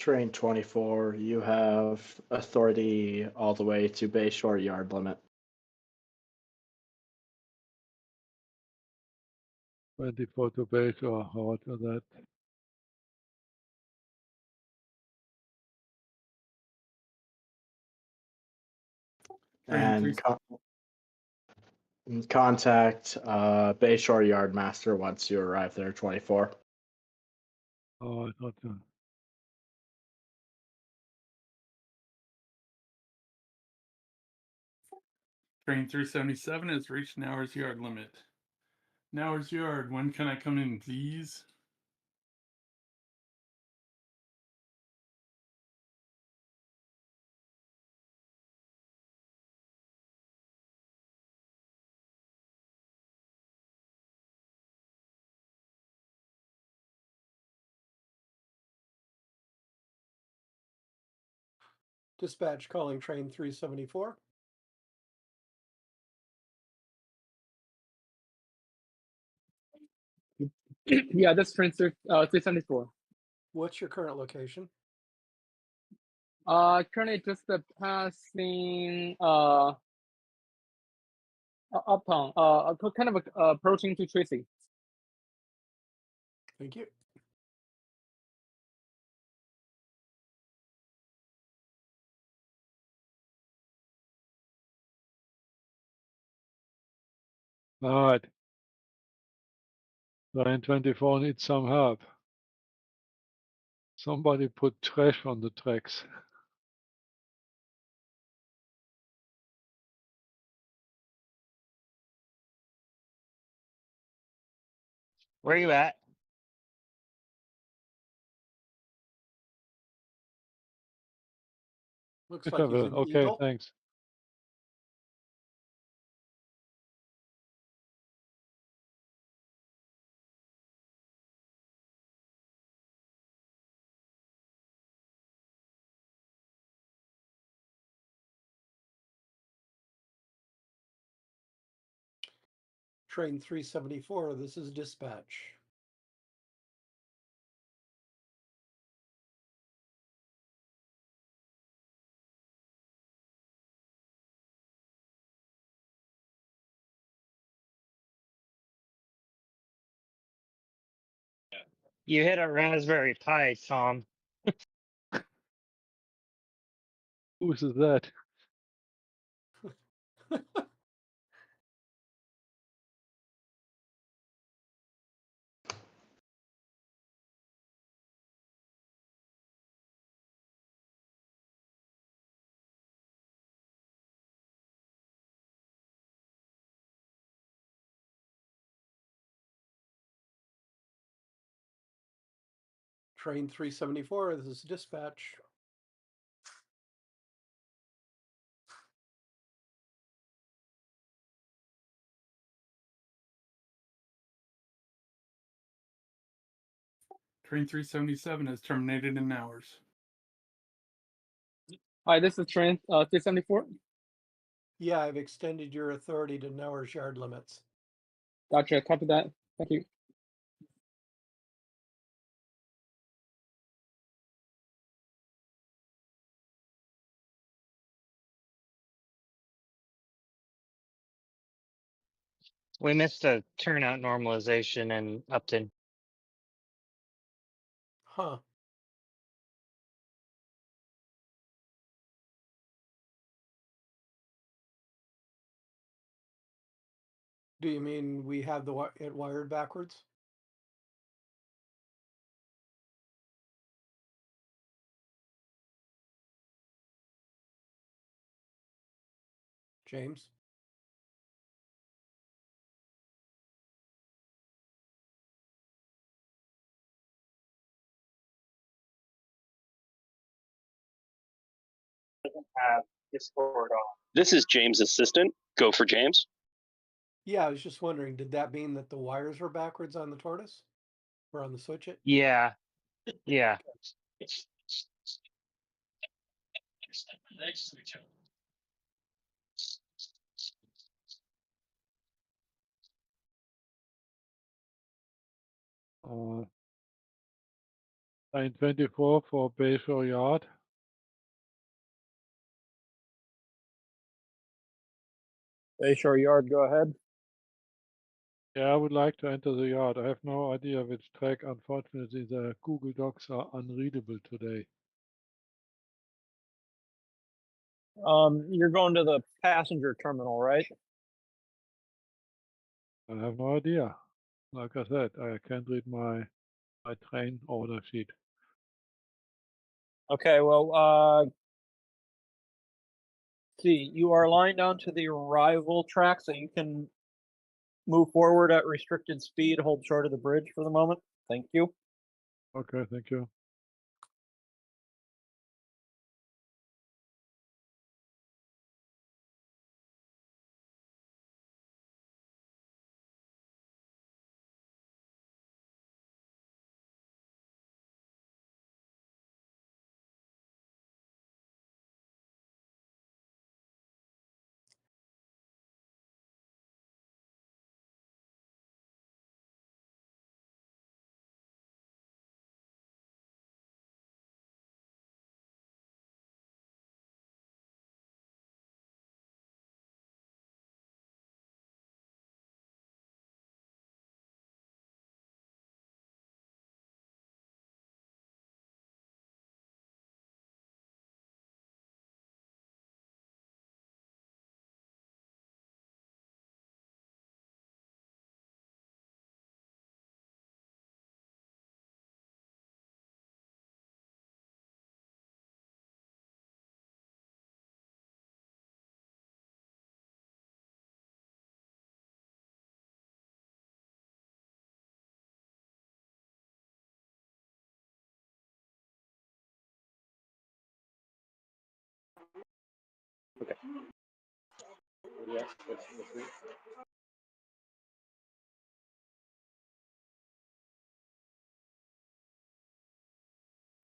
Train 24, you have authority all the way to bay short yard limit. 24 to base or what was that? And contact bay short yard master once you arrive there, 24. Oh, I thought so. Train 377 has reached Nowers Yard limit. Nowers Yard, when can I come in, please? Dispatch calling train 374. Yeah, that's train 374. What's your current location? Currently just passing uptown, kind of approaching to Tracy. Thank you. All right. Line 24 needs some help. Somebody put trash on the tracks. Where are you at? Looks like he's in Okay, Eagle. thanks. Train 374, this is dispatch. You hit a Raspberry Pi, Tom. Whose is that? Train 374, this is dispatch. Train 377 has terminated in Nowers. Hi, this is train 374. Yeah, I've extended your authority to Nowers yard limits. Gotcha, copy that. Thank you. We missed a turnout normalization in Upton. Huh. Do you mean we have it wired backwards? James? Have Discord on. This is James' assistant. Go for James. Yeah, I was just wondering, did that mean that the wires were backwards on the tortoise? Or on the switch it? Yeah. Yeah. Train 24 for Bayshore Yard. Bayshore Yard, go ahead. Yeah, I would like to enter the yard. I have no idea which track. Unfortunately, the Google Docs are unreadable today. You're going to the passenger terminal, right? I have no idea. Like I said, I can't read my train order sheet. Okay, well, see, you are lying down to the arrival track, so you can move forward at restricted speed, hold short of the bridge for the moment. Thank you. Okay, thank you.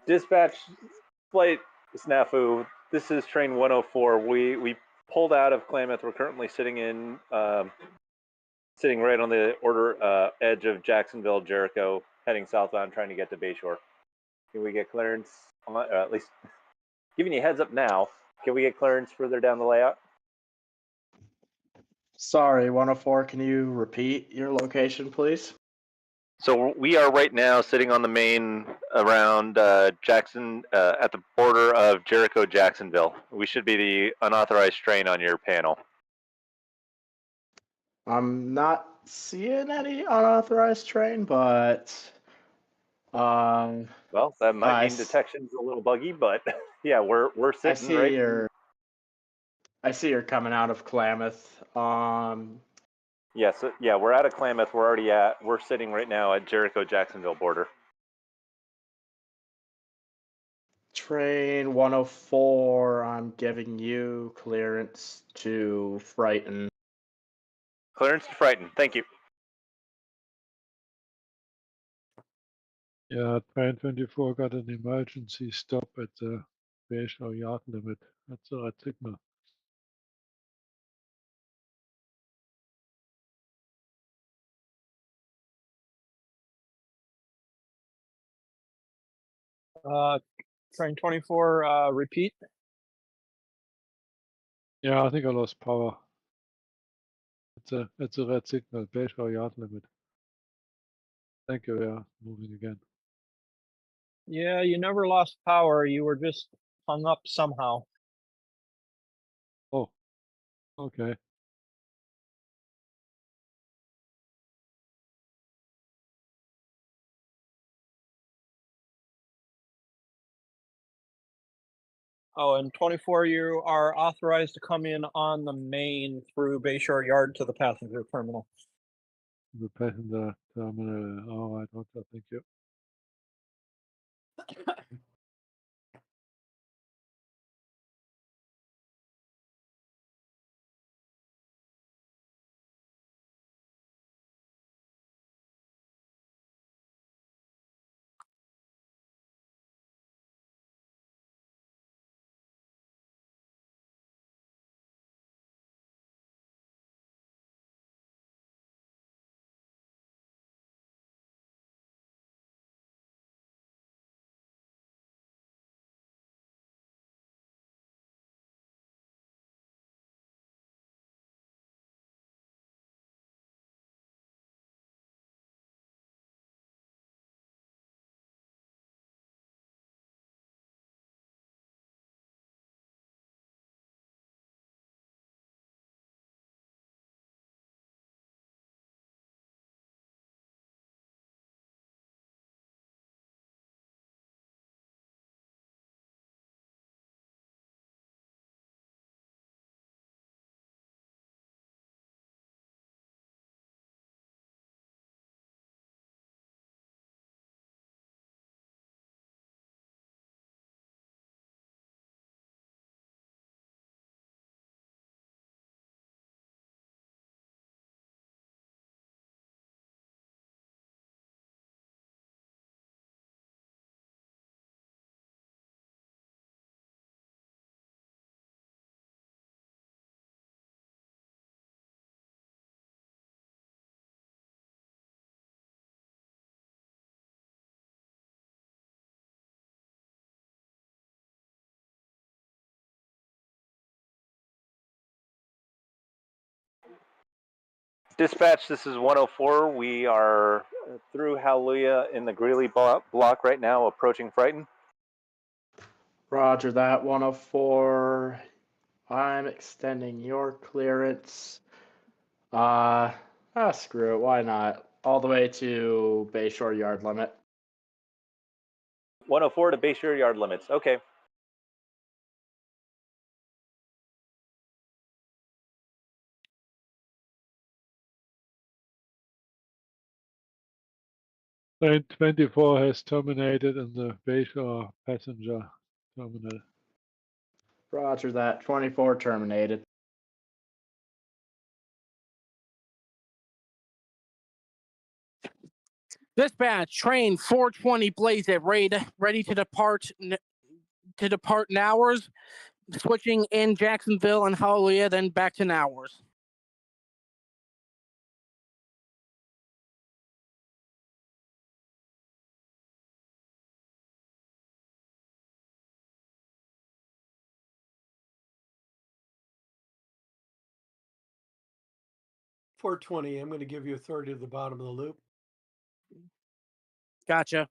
Dispatch flight snafu. This is train 104. We pulled out of Klamath. We're currently sitting right on the order edge of Jacksonville, Jericho, heading southbound, trying to get to Bayshore. Can we get clearance? At least giving you a heads up now. Can we get clearance further down the layout? Sorry, 104, can you repeat your location, please? So we are right now sitting on the main around Jackson at the border of Jericho, Jacksonville. We should be the unauthorized train on your panel. I'm not seeing any unauthorized train, but Well, that might I mean detection's a little buggy, but yeah, we're I sitting see right. I see you're coming out of Klamath. Yes, yeah, we're out of Klamath. We're sitting right now at Jericho, Jacksonville border. Train 104, I'm giving you clearance to Frighten. Clearance to Frighten. Thank you. Yeah, train 24 got an emergency stop at the Bayshore Yard limit. That's the right signal. Train 24, repeat. Yeah, I think I lost power. It's a red signal, Bayshore Yard limit. Thank you, yeah, moving again. Yeah, you never lost power. You were just hung up somehow. Oh, okay. Oh, and 24, you are authorized to come in on the main through Bayshore Yard to the passenger terminal. The passenger terminal. All right, okay, thank you. Dispatch, this is 104. We are through Hallelujah in the Greeley block right now, approaching Frighten. Roger that, 104. I'm extending your clearance. Screw it, why not? All the way to Bayshore yard limit. 104 to Bayshore yard limits. Okay. Train 24 has terminated in the Bayshore passenger terminal. Roger that, 24 terminated. Dispatch, train 420 Blaze at ready to depart Nowers, switching in Jacksonville and Hallelujah, then back to Nowers. $420. I'm going to give you authority to the bottom of the loop. Gotcha.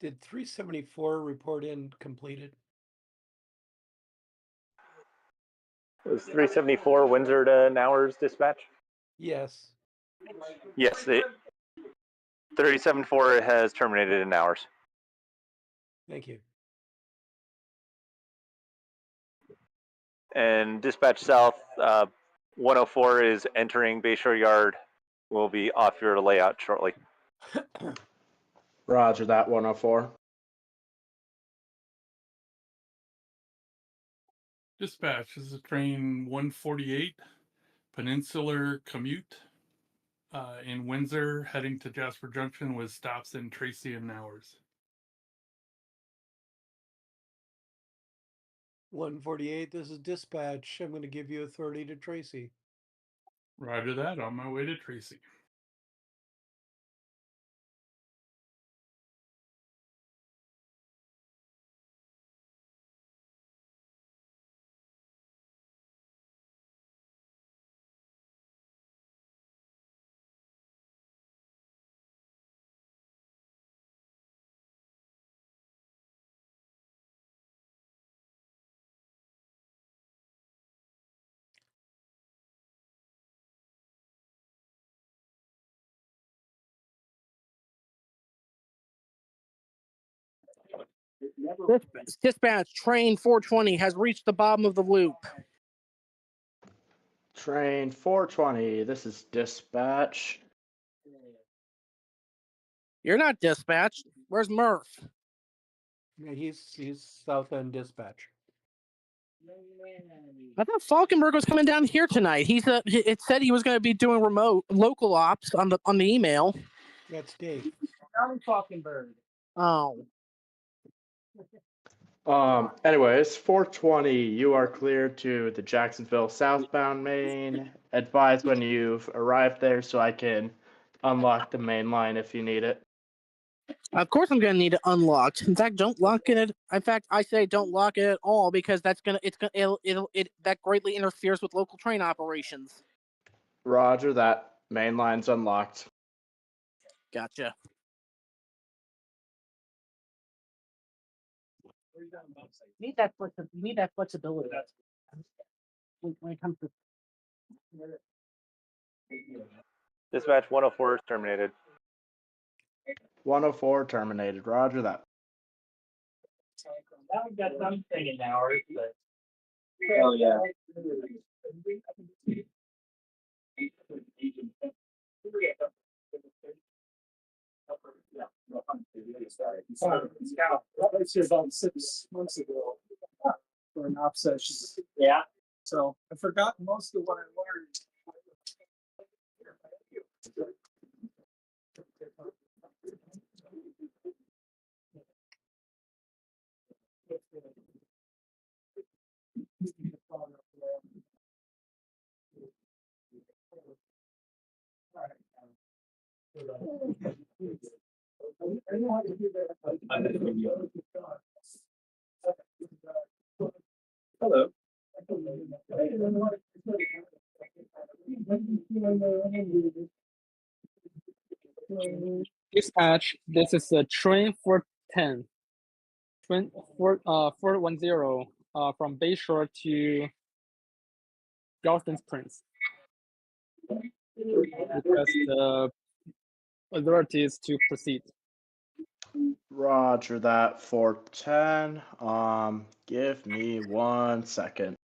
Did 374 report in completed? It was 374 Windsor to Nowers dispatch. Yes. Yes, 374 has terminated in Nowers. Thank you. And dispatch south, 104 is entering Bayshore Yard. Will be off your layout shortly. Roger that, 104. Dispatch, this is train 148, Peninsular Commute in Windsor, heading to Jasper Junction with stops in Tracy and Nowers. 148, this is dispatch. I'm going to give you authority to Tracy. Roger that, on my way to Tracy. Dispatch, train 420 has reached the bottom of the loop. Train 420, this is dispatch. You're not dispatch. Where's Murph? Yeah, he's South End dispatch. I thought Falkenberg was coming down here tonight. It said he was going to be doing local ops on the email. That's Dave. Falkenberg. Oh. Anyways, 420, you are cleared to the Jacksonville southbound main. Advise when you've arrived there so I can unlock the main line if you need it. Of course, I'm gonna need it unlocked. In fact, don't lock it. In fact, I say don't lock it at all because that greatly interferes with local train operations. Roger that. Main line's unlocked. Gotcha. Need that flexibility. When it comes to Dispatch 104 is terminated. 104 terminated. Roger that. I've got something in hours, but oh yeah. About 6 months ago for an op session. Yeah. So I forgot most of what I learned. Hello. Dispatch, this is a train 410. Train 410 from Bayshore to Galveston Springs. Request the authorities to proceed. Roger that. 410. Give me 1 second.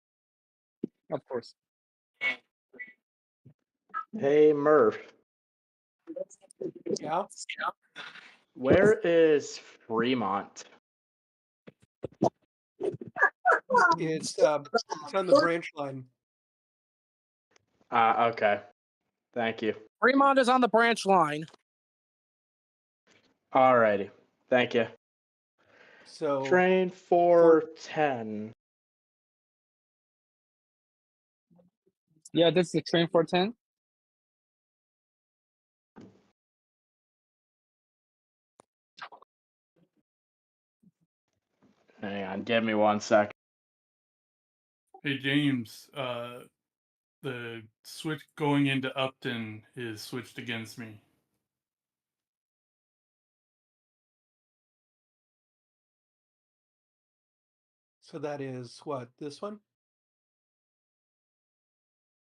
Of course. Hey, Murph. Yeah. Where is Fremont? It's on the branch line. Okay. Thank you. Fremont is on the branch line. Alrighty. Thank you. So Train 410. Yeah, this is a train 410. Hang on. Give me 1 second. Hey James, the switch going into Upton is switched against me. So that is what, this one?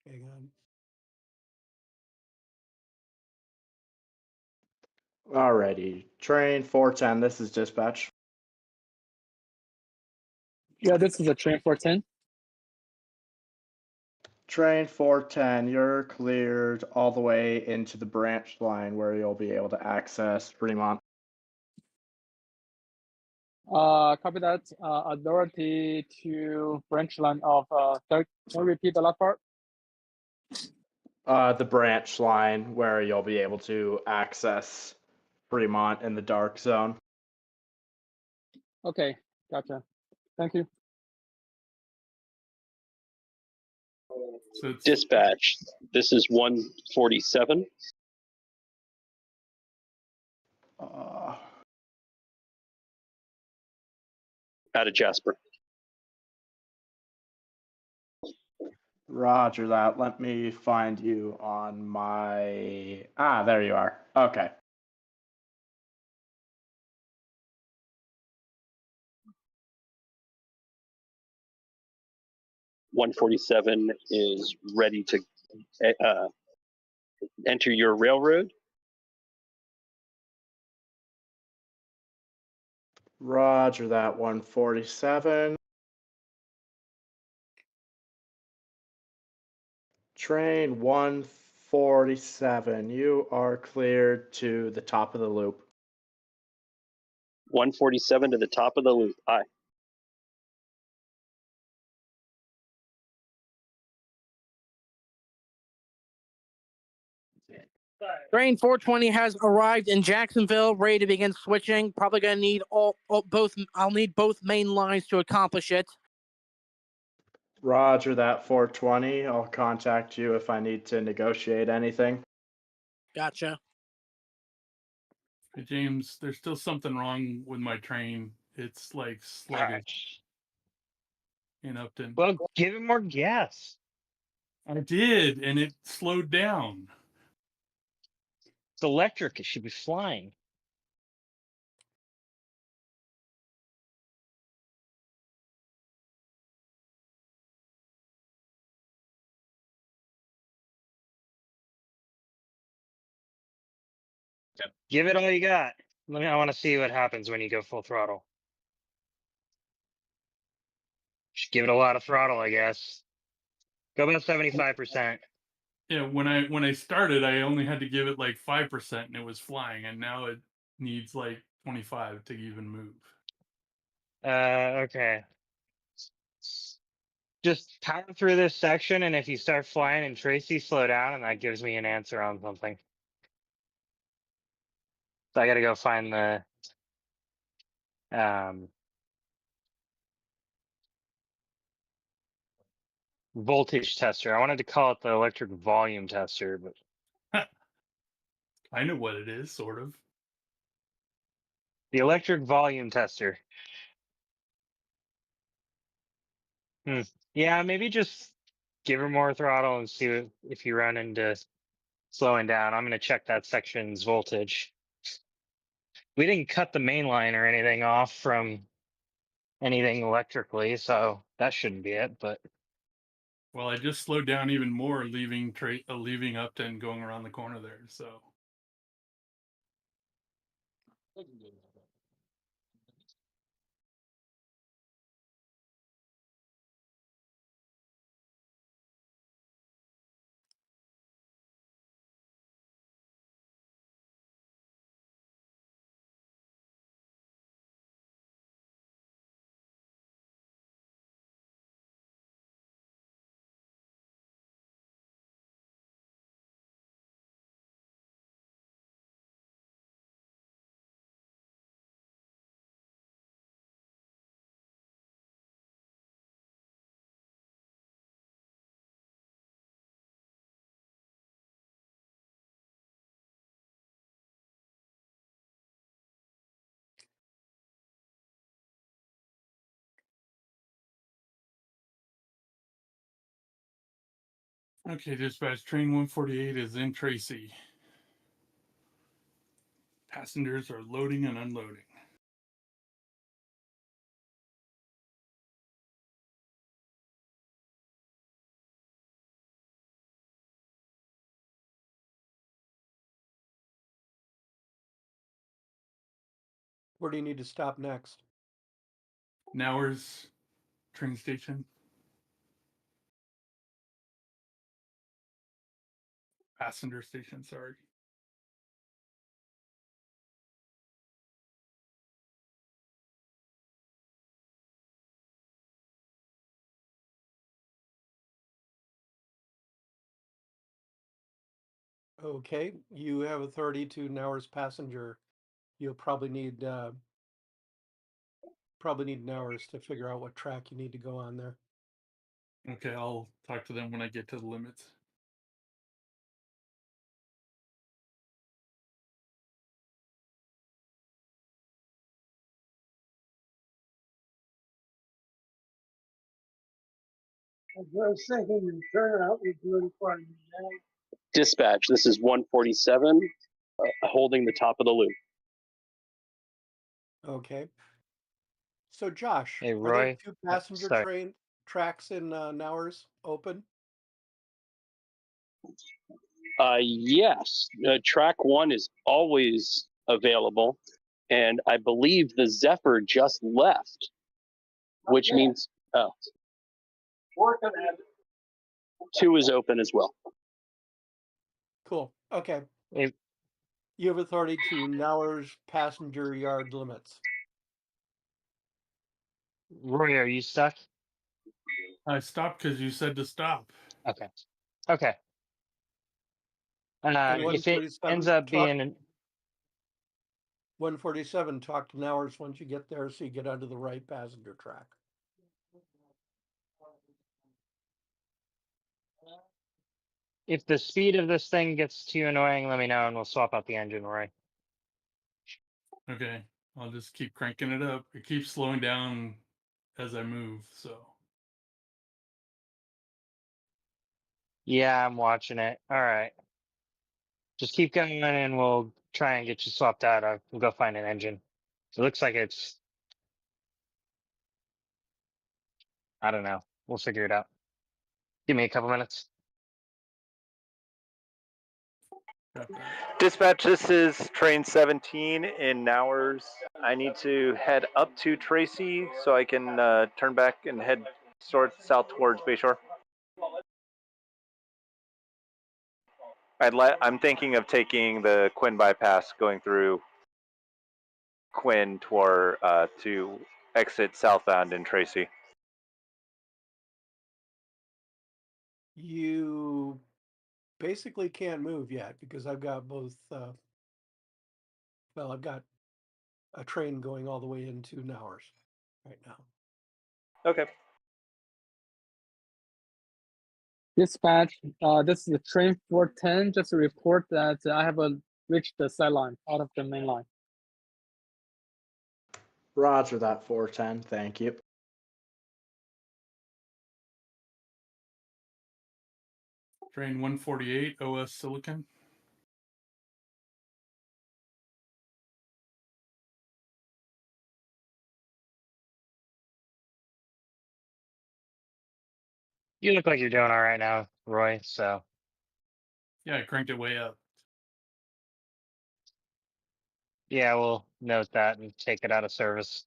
Hang on. Alrighty. Train 410. This is dispatch. Yeah, this is a train 410. Train 410, you're cleared all the way into the branch line where you'll be able to access Fremont. Copy that. Authority to branch line of can you repeat the last part? The branch line where you'll be able to access Fremont in the dark zone. Okay, gotcha. Thank you. So it's Dispatch, this is 147. Out of Jasper. Roger that. Let me find you on my... there you are. Okay. $147 is ready to enter your railroad. Roger that, 147. Train 147, you are cleared to the top of the loop. 147 to the top of the loop. Aye. Train 420 has arrived in Jacksonville, ready to begin switching. Probably gonna need both. I'll need both main lines to accomplish it. Roger that, 420. I'll contact you if I need to negotiate anything. Gotcha. Hey, James, there's still something wrong with my train. It's like sluggish in Upton. Well, give it more gas. I did, and it slowed down. It's electric. It should be flying. Give it all you got. I want to see what happens when you go full throttle. Just give it a lot of throttle, I guess. Go about 75%. Yeah, when I started, I only had to give it like 5%, and it was flying, and now it needs like 25 to even move. Okay. Just power through this section, and if you start flying and Tracy, slow down, and that gives me an answer on something. So I gotta go find the voltage tester. I wanted to call it the electric volume tester, but I know what it is, sort of. the electric volume tester. Yeah, maybe just give her more throttle and see if you run into slowing down. I'm gonna check that section's voltage. We didn't cut the main line or anything off from anything electrically, so that shouldn't be it. But Well, I just slowed down even more, leaving Upton, going around the corner there. So okay, dispatch, train 148 is in Tracy. Passengers are loading and unloading. Where do you need to stop next? Nowers train station. Passenger station, sorry. Okay, you have authority to Nowers passenger. You'll probably need Nowers to figure out what track you need to go on there. Okay, I'll talk to them when I get to the limits. I was thinking the turnout was really fun. Dispatch, this is 147, holding the top of the loop. Okay. So Josh, hey, are there Roy. two passenger Sorry. train tracks in Nowers open? Yes, track 1 is always available. And I believe the Zephyr just left, which means 2 is open as well. Cool. Okay. If, You have authority to Nowers passenger yard limits. Roy, are you stuck? I stopped because you said to stop. Okay. Okay. And If it 147 ends up talk- being 147, talk to Nowers once you get there so you get onto the right passenger track. if the speed of this thing gets too annoying, let me know and we'll swap out the engine, Roy. Okay, I'll just keep cranking it up. It keeps slowing down as I move, so. Yeah, I'm watching it. All right. Just keep going and we'll try and get you swapped out. We'll go find an engine. It looks like it's, I don't know. We'll figure it out. Give me a couple minutes. Got that. Dispatch, this is train 17 in Nowers. I need to head up to Tracy so I can turn back and head south towards Bayshore. I'm thinking of taking the Quinn bypass going through Quinn to exit southbound in Tracy. You basically can't move yet because I've got both. I've got a train going all the way into Nowers right now. Okay. Dispatch, this is train 410. Just a report that I have reached the sideline out of the main line. Roger that, 410. Thank you. Train 148, OS Silicon. You look like you're doing all right now, Roy. So Yeah, I cranked it way up. yeah, we'll note that and take it out of service.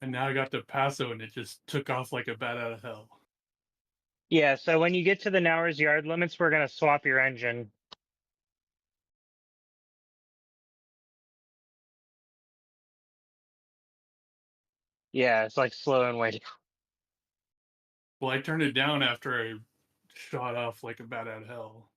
And now I got to Paso and it just took off like a bat out of hell. Yeah, so when you get to the Nowers yard limits, we're gonna swap your engine. Yeah, it's like slow and waiting. Well, I turned it down after I shot off like a bat out of hell.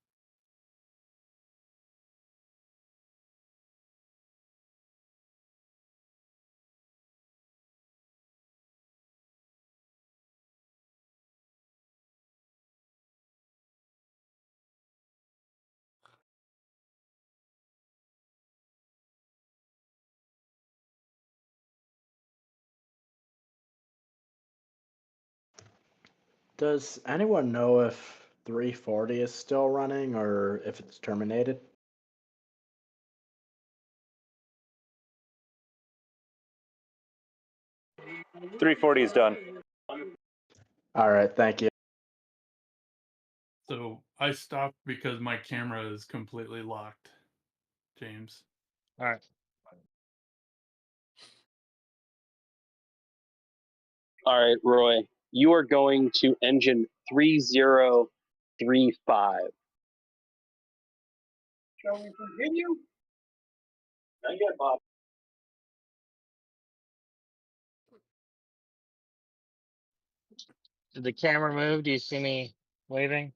Does anyone know if 340 is still running or if it's terminated? – 340 is done. All right, thank you. So I stopped because my camera is completely locked, James. All right. All right, Roy, you are going to engine 3035. Shall we continue? Not yet, Bob. Did the camera move? Do you see me waving?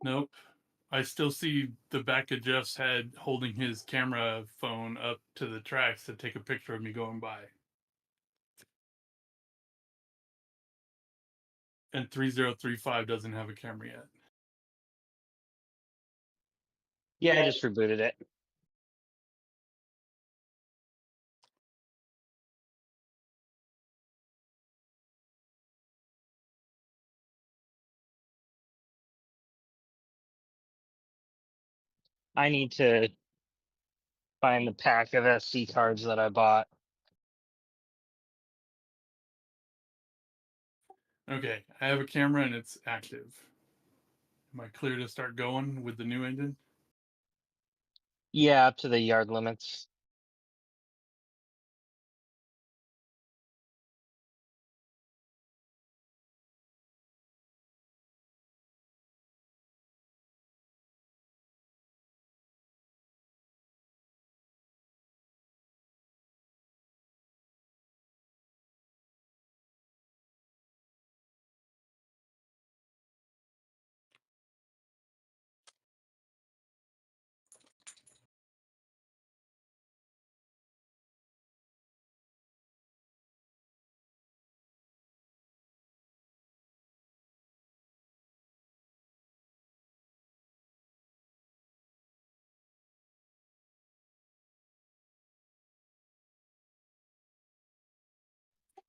Nope. I still see the back of Jeff's head holding his camera phone up to the tracks to take a picture of me going by. And 3035 doesn't have a camera yet. Yeah, I just rebooted it. I need to find the pack of SD cards that I bought. Okay, I have a camera and it's active. Am I clear to start going with the new engine? Yeah, up to the yard limits.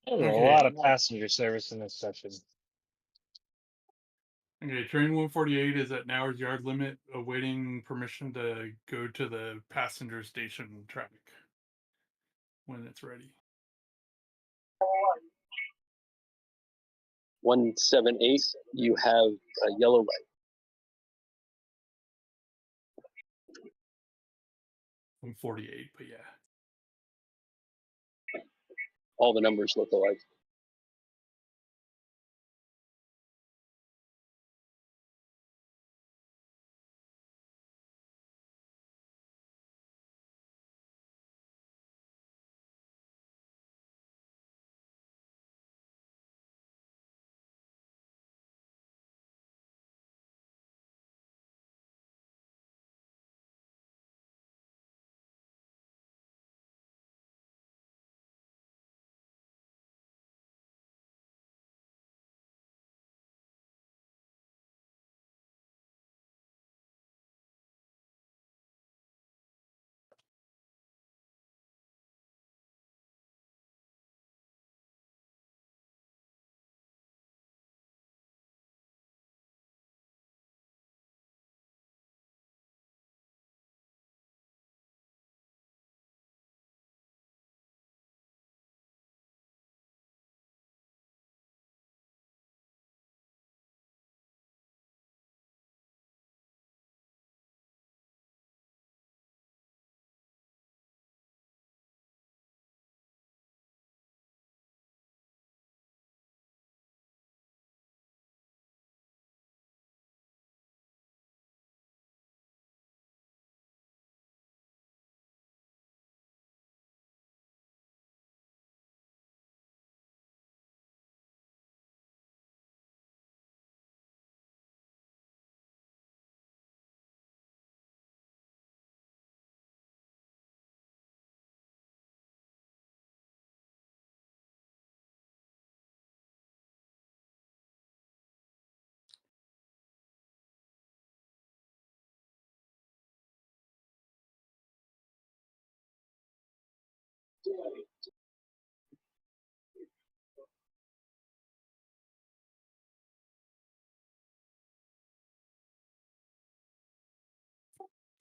There's a Okay. lot of passenger service in this section. Okay, train 148 is at Nauer's yard limit, awaiting permission to go to the passenger station track when it's ready. 178, you have a yellow light. 148, but yeah. All the numbers look alike.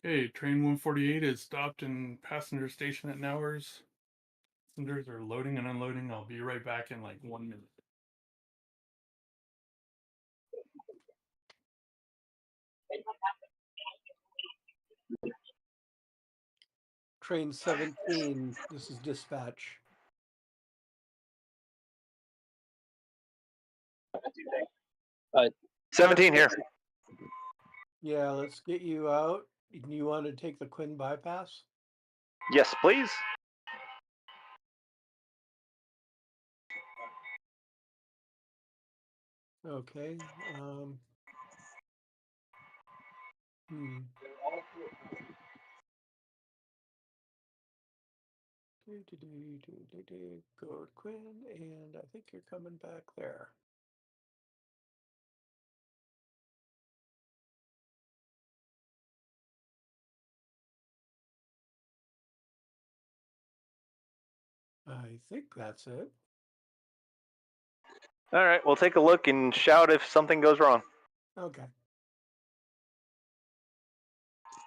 Okay, train 148 is stopped in passenger station at Nauers. Passengers are loading and unloading. I'll be right back in like 1 minute. Train 17, this is dispatch. Uh, 17 here. Yeah, let's get you out. You want to take the Quinn bypass? Yes, please. Okay. Hmm. Go Quinn, and I think you're coming back there. I think that's it. All right, we'll take a look and shout if something goes wrong. Okay.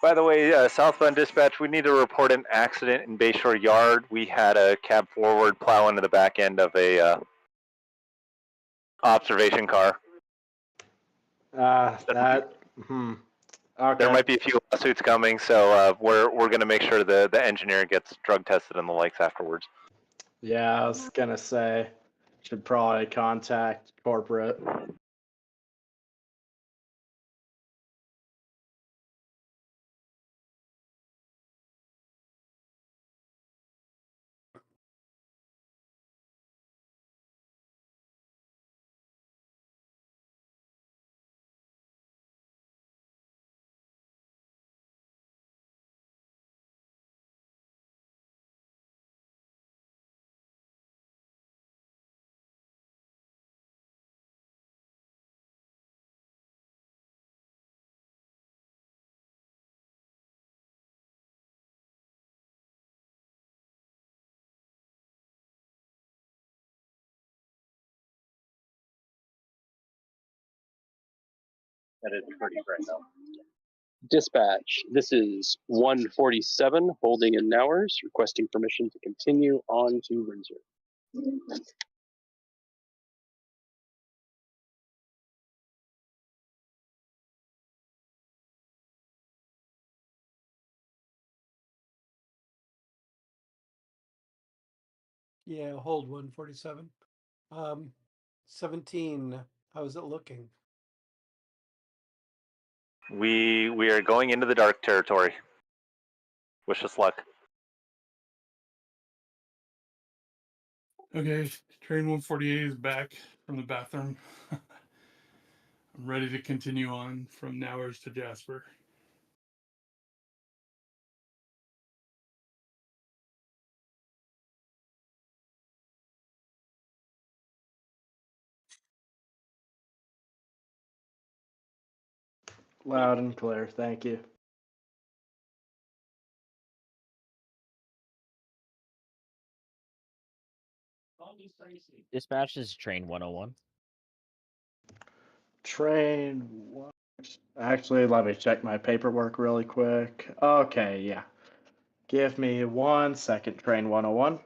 By the way, southbound dispatch, we need to report an accident in Bayshore Yard. We had a cab forward plow into the back end of a observation car. Okay. There might be a few lawsuits coming, so we're going to make sure the engineer gets drug tested and the likes afterwards. Yeah, I was gonna say, should probably contact corporate. That is pretty right now. Dispatch, this is 147 holding in Nowers, requesting permission to continue on to Windsor. Yeah, hold 147. 17. How's it looking? We are going into the dark territory. Wish us luck. Okay, train 148 is back from the bathroom. I'm ready to continue on from Nowers to Jasper. Loud and clear, thank you. Dispatch is train 101. Train one. Actually, let me check my paperwork really quick. Okay, yeah. Give me 1 second, train 101.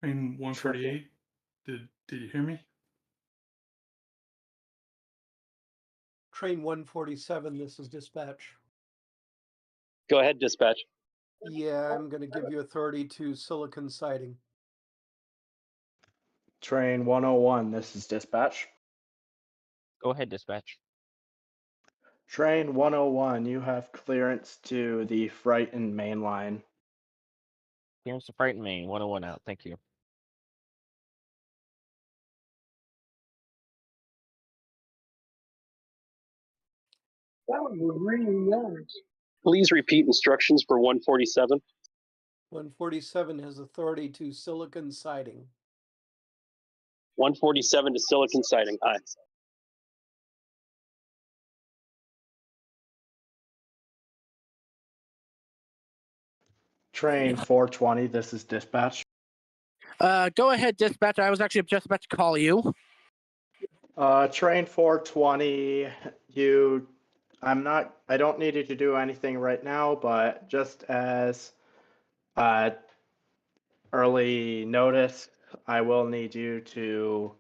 Train 148. Did you hear me? Train 147, this is dispatch. Go ahead, dispatch. Yeah, I'm going to give you authority to Silicon Siding. Train 101, this is dispatch. Go ahead, dispatch. Train 101, you have clearance to the Frightened main line. Clearance to Frightened Main, 101 out. Thank you. That was really young. Please repeat instructions for 147. 147 has authority to Silicon Siding. 147 to Silicon Siding. Aye. Train 420, this is dispatch. Go ahead, dispatch. I was actually just about to call you. Train 420, I don't need you to do anything right now, but just as early notice, I will need you to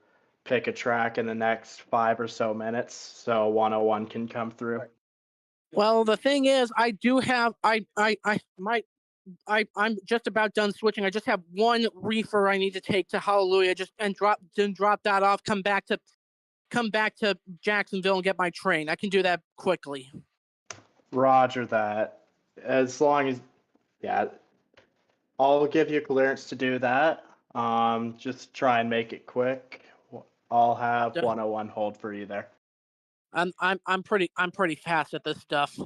pick a track in the next 5 or so minutes so 101 can come through. Well, the thing is, I do have I'm just about done switching. I just have one reefer I need to take to Hallelujah. Just drop that off. Come back to come back to Jacksonville and get my train. I can do that quickly. Roger that. As long as, yeah, I'll give you clearance to do that. Just try and make it quick. I'll have 101 hold for you there. I'm pretty fast at this stuff.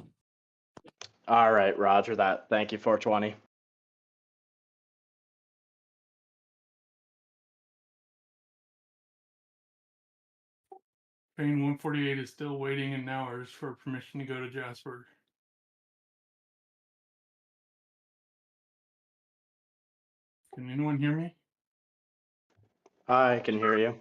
All right, Roger that. Thank you, 420. Train 148 is still waiting in hours for permission to go to Jasper. Can anyone hear me? I can hear you.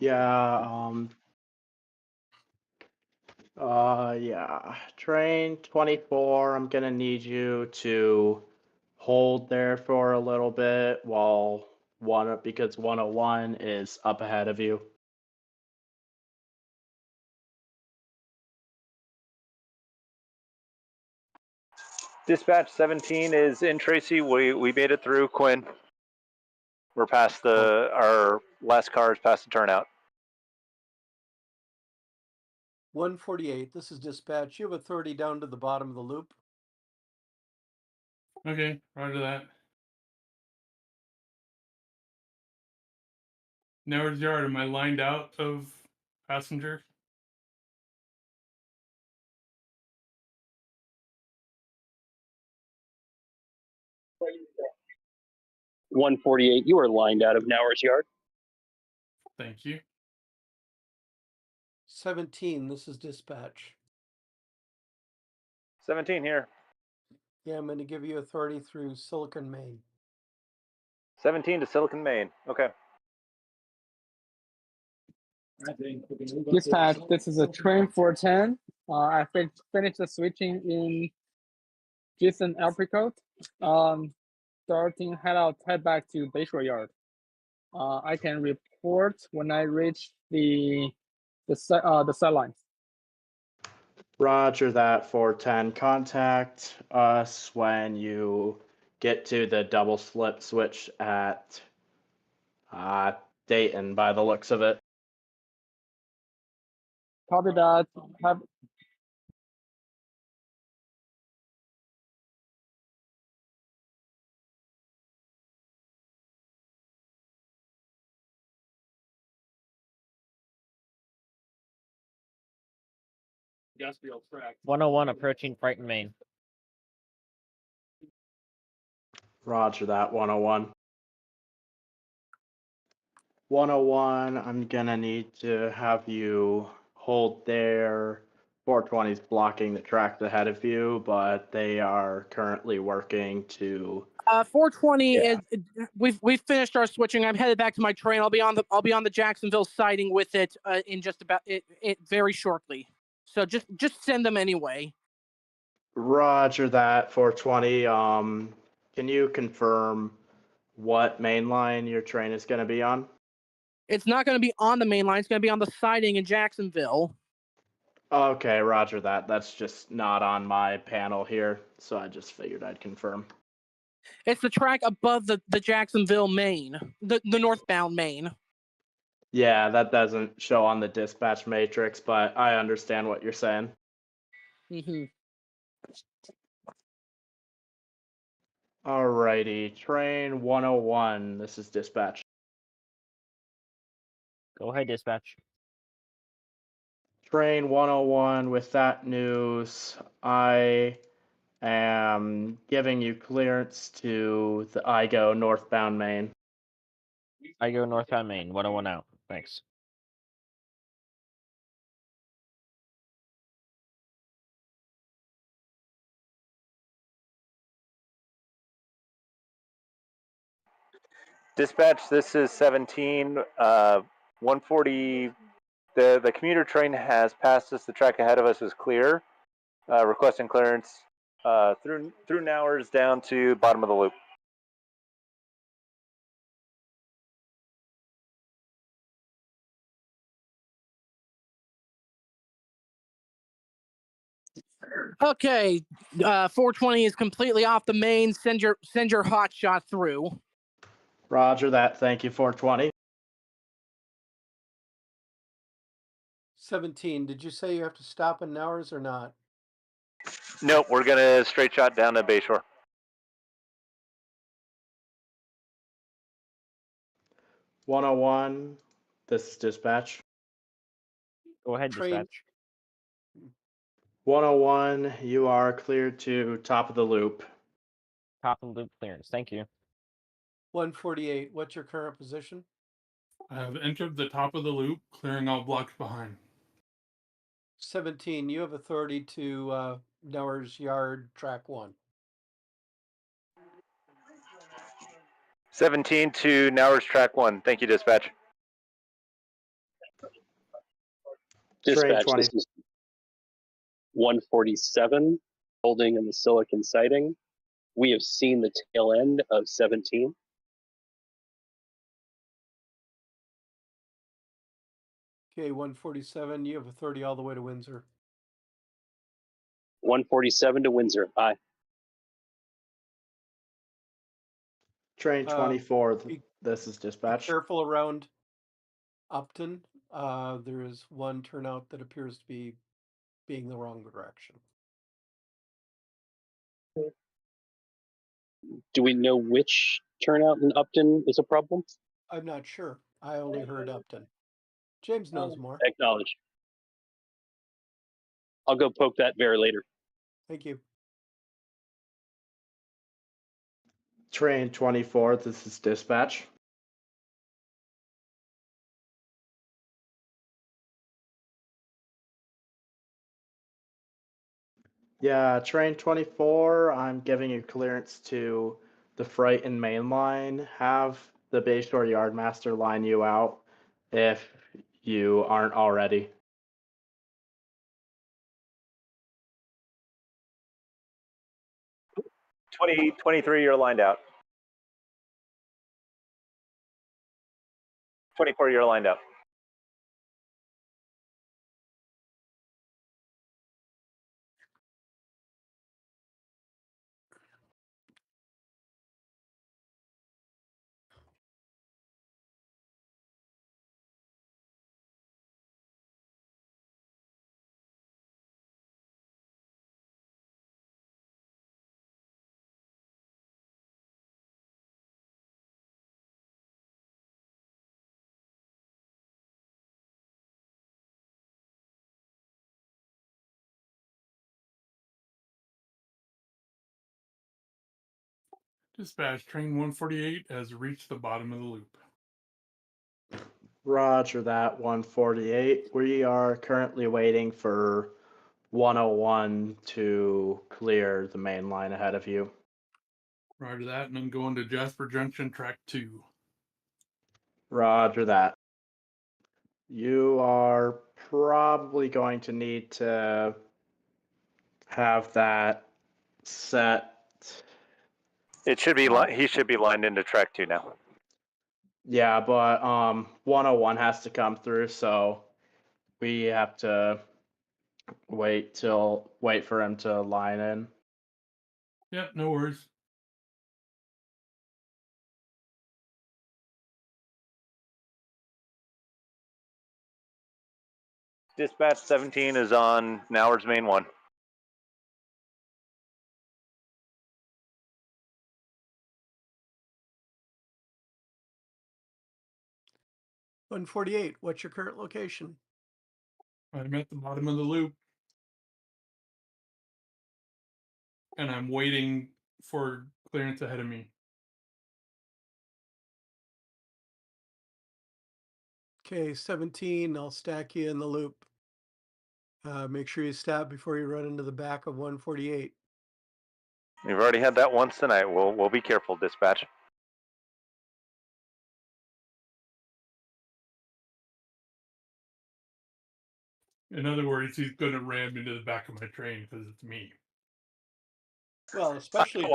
Yeah, yeah. Train 24, I'm gonna need you to hold there for a little bit while because 101 is up ahead of you. Dispatch 17 is in Tracy. We made it through, Quinn. We're past our last car is past the turnout. 148, this is dispatch. You have authority down to the bottom of the loop. Okay, roger that. Nowhere's Yard, am I lined out of passenger? Right. 148, you are lined out of Nowers Yard. Thank you. 17, this is dispatch. 17 here. Yeah, I'm going to give you authority through Silicon, Maine. 17 to Silicon, Maine. Okay. Dispatch, this is a train 410. I finished the switching in Jason Apricot. Starting head back to Bayshore Yard. I can report when I reach the sidelines. Roger that, 410. Contact us when you get to the double slip switch at Dayton by the looks of it. Copy that. Have Gasfield track. 101 approaching Brighton, Maine. Roger that, 101. 101, I'm gonna need to have you hold there. 420's blocking the tracks ahead of you, but they are currently working to 420 is we've finished our switching. I'm headed back to my train. I'll be on the Jacksonville siding with it in just about it very shortly. So just send them anyway. Roger that, 420. Can you confirm what main line your train is going to be on? It's not going to be on the main line. It's going to be on the siding in Jacksonville. Okay, roger that. That's just not on my panel here, so I just figured I'd confirm. It's the track above the Jacksonville main, the northbound main. Yeah, that doesn't show on the dispatch matrix, but I understand what you're saying. Mm-hmm. Alrighty, train 101. This is dispatch. Go ahead, dispatch. Train 101, with that news, I am giving you clearance to the IGO northbound main. I go northbound Maine. 101 out. Thanks. Dispatch, this is 17. 140. The commuter train has passed us. The track ahead of us is clear. Requesting clearance through Nowers down to bottom of the loop. Okay, 420 is completely off the main. Send your hot shot through. Roger that. Thank you, 420. 17, did you say you have to stop in Nowers or not? Nope, we're gonna straight shot down to Bayshore. 101. This is dispatch. Go ahead, Train, dispatch. 101. You are cleared to top of the loop. Top of loop clearance. Thank you. 148, what's your current position? I have entered the top of the loop, clearing all blocks behind. 17, you have authority to Nowers Yard, track 1. 17 to Nowers track 1. Thank you, dispatch. Dispatch, 20. this is 147, holding in the Silicon sighting. We have seen the tail end of 17. Okay, 147, you have authority all the way to Windsor. 147 to Windsor. Aye. Train 24. Be This is dispatch. careful around Upton. There is one turnout that appears to be being the wrong direction. Do we know which turnout in Upton is a problem? I'm not sure. I only heard Upton. James knows more. Acknowledge. I'll go poke that bear later. Thank you. Train 24. This is dispatch. Yeah, train 24. I'm giving you clearance to the freight and main line. Have the Bayshore Yardmaster line you out if you aren't already. Twenty 23, you're lined out. 24, you're lined up. Dispatch, train 148 has reached the bottom of the loop. Roger that, 148. We are currently waiting for 101 to clear the main line ahead of you. Roger that, and I'm going to Jasper Junction, track 2. Roger that. You are probably going to need to have that set. It should be he should be lined into track 2 now. Yeah, but 101 has to come through, so we have to wait for him to line in. Yep, no worries. Dispatch 17 is on Nowers main 1. $148, what's your current location? I'm at the bottom of the loop. And I'm waiting for clearance ahead of me. Okay, 17, I'll stack you in the loop. Make sure you stop before you run into the back of 148. We've already had that once tonight. We'll be careful, dispatch. In other words, he's going to ram into the back of my train because it's me. Well, especially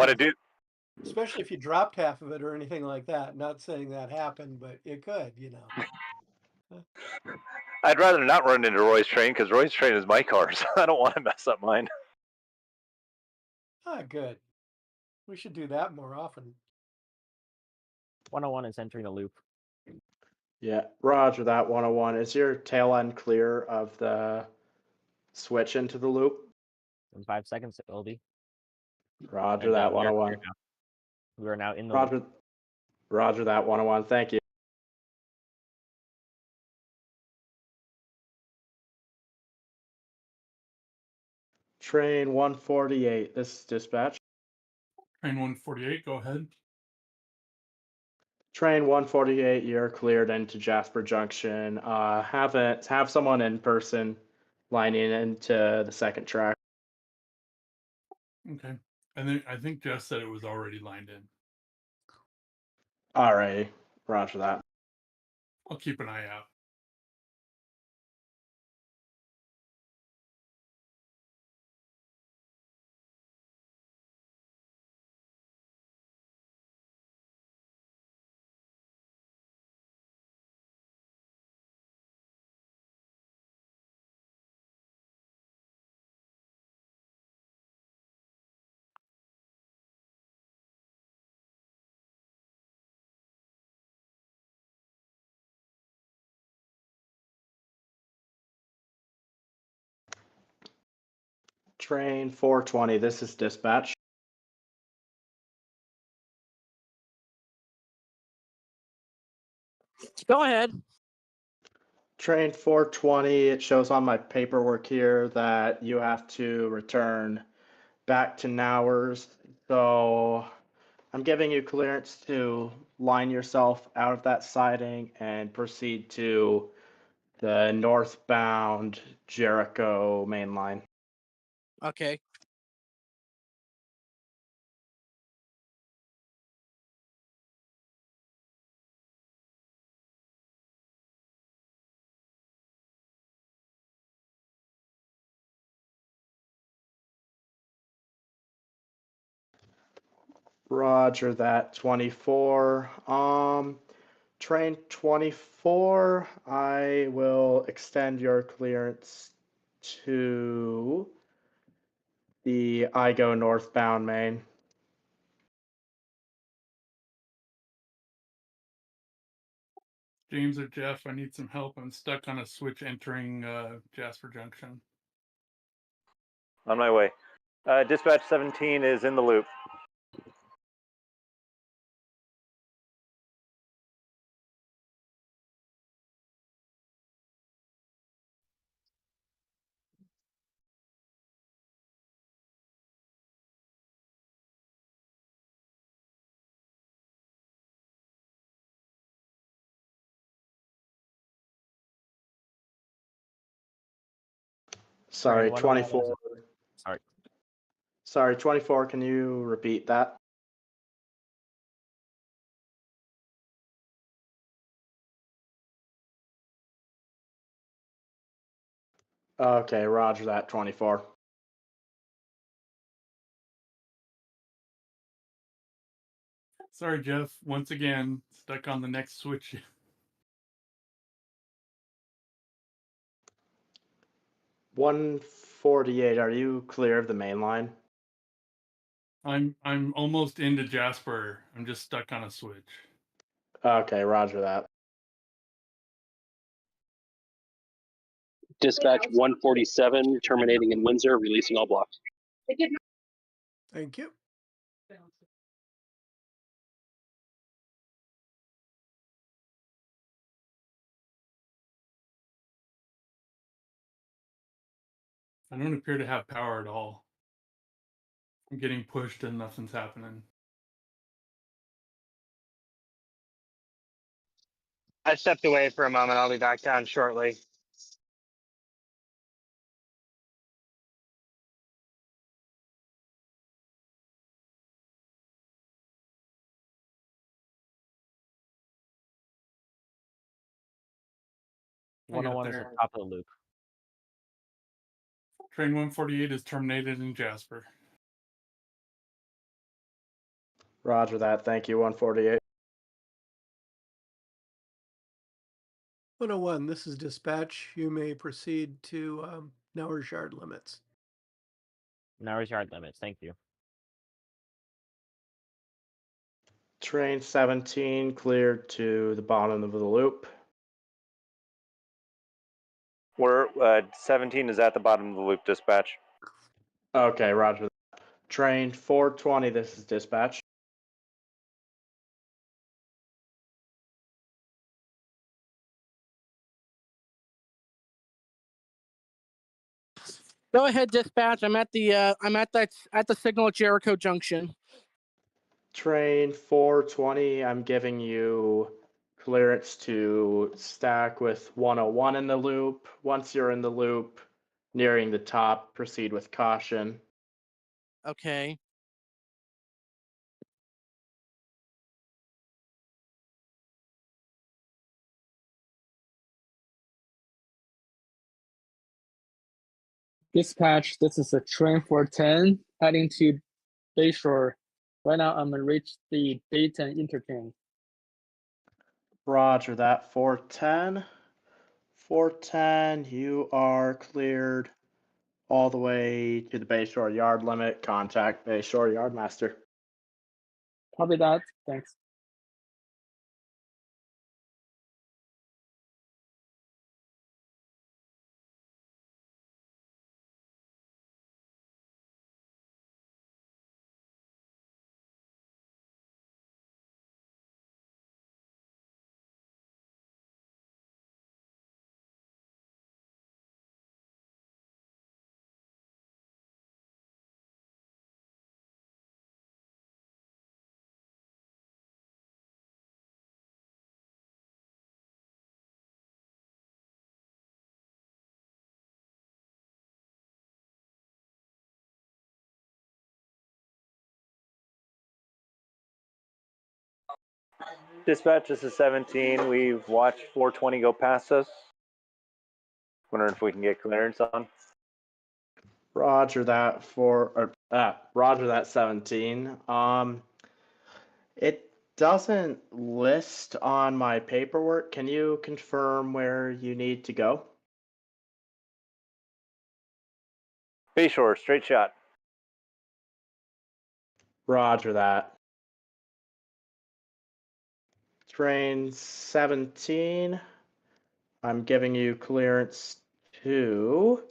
if you dropped half of it or anything like that. Not saying that happened, but it could, you know. I'd rather not run into Roy's train because Roy's train is my car, so I don't want to mess up mine. Ah, good. We should do that more often. 101 is entering the loop. Yeah, roger that 101. Is your tail end clear of the switch into the loop? In 5 seconds, it will be. Roger And, that we are clear 101. now. We are now in the loop. Roger that 101. Thank you. Train 148. This is dispatch. Train 148, go ahead. Train 148, you're cleared into Jasper Junction. Have someone in person lining into the second track. Okay. And then I think Jeff said it was already lined in. All right, roger that. I'll keep an eye out. Train 420, this is dispatch. Go ahead. Train 420, it shows on my paperwork here that you have to return back to Nowers. So I'm giving you clearance to line yourself out of that siding and proceed to the northbound Jericho main line. Okay. Roger that, 24. Train 24, I will extend your clearance to the IGO northbound main. James or Jeff, I need some help. I'm stuck on a switch entering Jasper Junction. On my way. Dispatch 17 is in the loop. Sorry, Train 101 is 24. Sorry. Sorry, 24. Can you repeat that? Okay, roger that, 24. Sorry, Jeff. Once again, stuck on the next switch. 148, are you clear of the main line? I'm almost into Jasper. I'm just stuck on a switch. Okay, roger that. Dispatch 147, terminating in Windsor, releasing all blocks. Thank you. I don't appear to have power at all. I'm getting pushed and nothing's happening. I stepped away for a moment. I'll be back down shortly. I got 101 is there. at the top of the loop. Train 148 is terminated in Jasper. Roger that, thank you, 148. 101, this is dispatch. You may proceed to Nowers Yard limits. Nowers yard limits. Thank you. Train 17 cleared to the bottom of the loop. We're 17 is at the bottom of the loop, dispatch. Okay, roger that. Train 420, this is dispatch. Go ahead, dispatch. I'm at the signal at Jericho Junction. Train 420, I'm giving you clearance to stack with 101 in the loop. Once you're in the loop, nearing the top, proceed with caution. Okay. Dispatch, this is a train 410 heading to Bayshore. Right now, I'm gonna reach the Dayton interchange. Roger that, 410. 410, you are cleared all the way to the Bayshore yard limit. Contact Bayshore Yardmaster. Copy that. Thanks. Dispatch, this is 17. We've watched 420 go past us. Wondering if we can get clearance on. Roger that Roger that 17. It doesn't list on my paperwork. Can you confirm where you need to go? Bayshore, straight shot. Roger that. Train 17, I'm giving you clearance to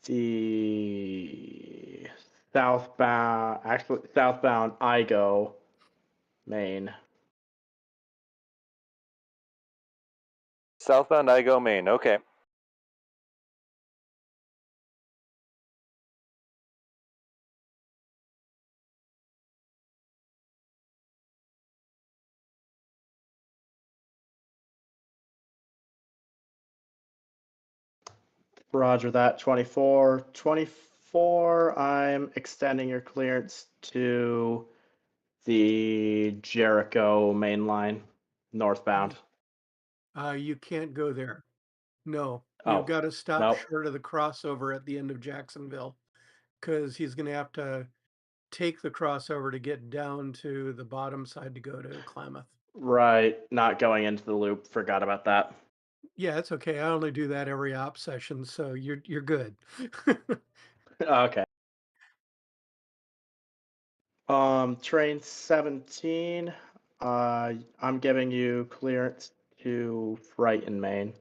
the southbound IGO main. Southbound IGO main, okay. Roger that, 24. 24, I'm extending your clearance to the Jericho main line, northbound. You can't go there. No, Oh, you've got to stop nope. short of the crossover at the end of Jacksonville, because he's going to have to take the crossover to get down to the bottom side to go to Klamath. Right, not going into the loop. Forgot about that. Yeah, it's okay. I only do that every op session, so you're good. Okay. Train 17, I'm giving you clearance to Brighton, Maine.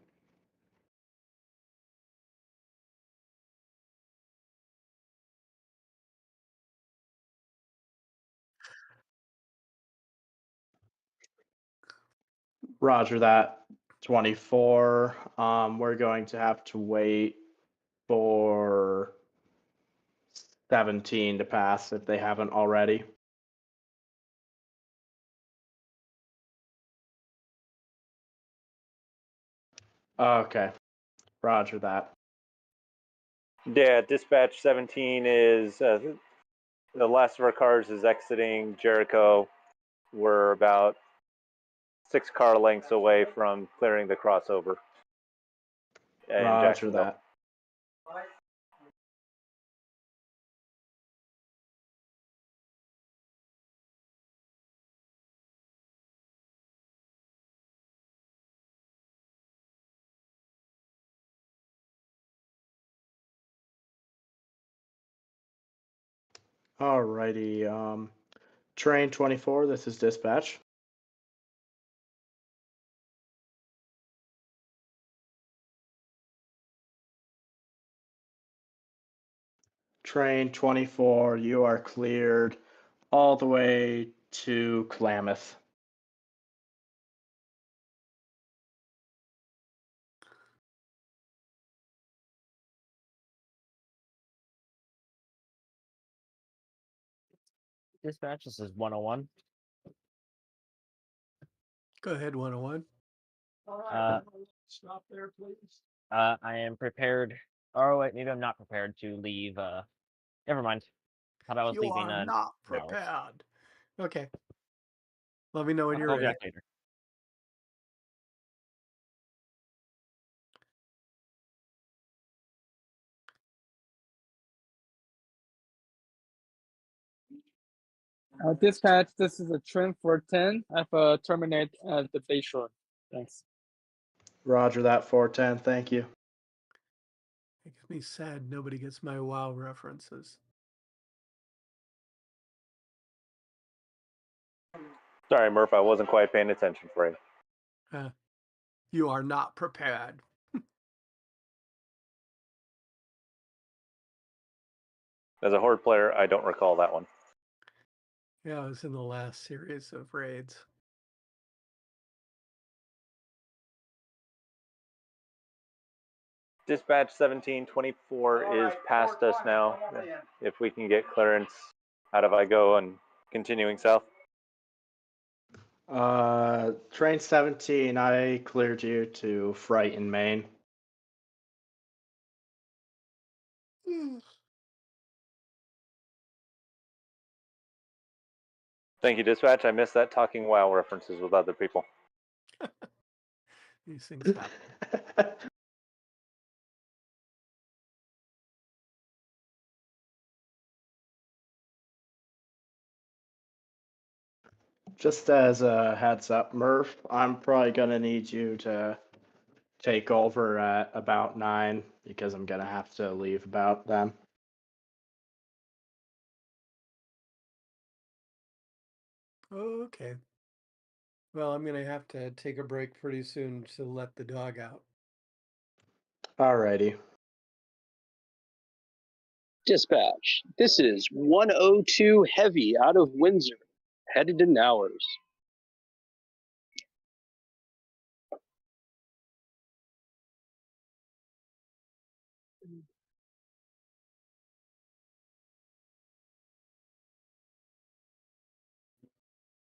Roger that, 24. We're going to have to wait for 17 to pass if they haven't already. Okay, roger that. Yeah, dispatch 17 is the last of our cars is exiting Jericho. We're about 6 car lengths away from clearing the crossover in Roger Jacksonville. that. Alrighty. Train 24, this is dispatch. Train 24, you are cleared all the way to Klamath. Dispatch, this is 101. Go ahead, 101. Stop there, please. I am prepared. Oh wait, maybe I'm not prepared to leave. Never mind. Thought I was You leaving. are not no. prepared. Okay. Let me know when I'll you're call ready. back later. Dispatch, this is a train for 10. I have a terminate at the Bayshore. Thanks. Roger that, 410. Thank you. It makes me sad nobody gets my WoW references. Sorry, Murph, I wasn't quite paying attention for you. You are not prepared. As a Horde player, I don't recall that one. Yeah, it was in the last series of raids. Dispatch 1724 is past us now. If we can get clearance out of Igo and continuing south. Train 17, I cleared you to Frighten, Maine. Thank you, Dispatch. I missed that talking WoW references with other people. These things happen. Just as a heads up, Murph, I'm probably going to need you to take over at about 9 because I'm going to have to leave about then. Okay. Well, I'm going to have to take a break pretty soon to let the dog out. Alrighty. Dispatch, this is 102 Heavy out of Windsor, headed to Nowers.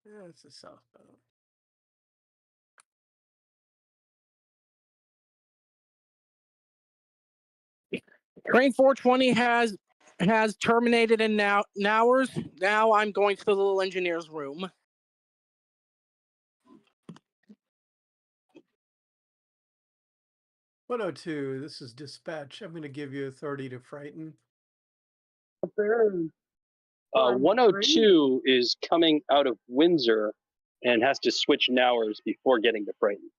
Yeah, it's a southbound. Train 420 has terminated in Nowers. Now I'm going to the little engineer's room. "102, this is dispatch. I'm going to give you authority to frighten." 102 is coming out of Windsor and has to switch Nowers before getting to Brighton.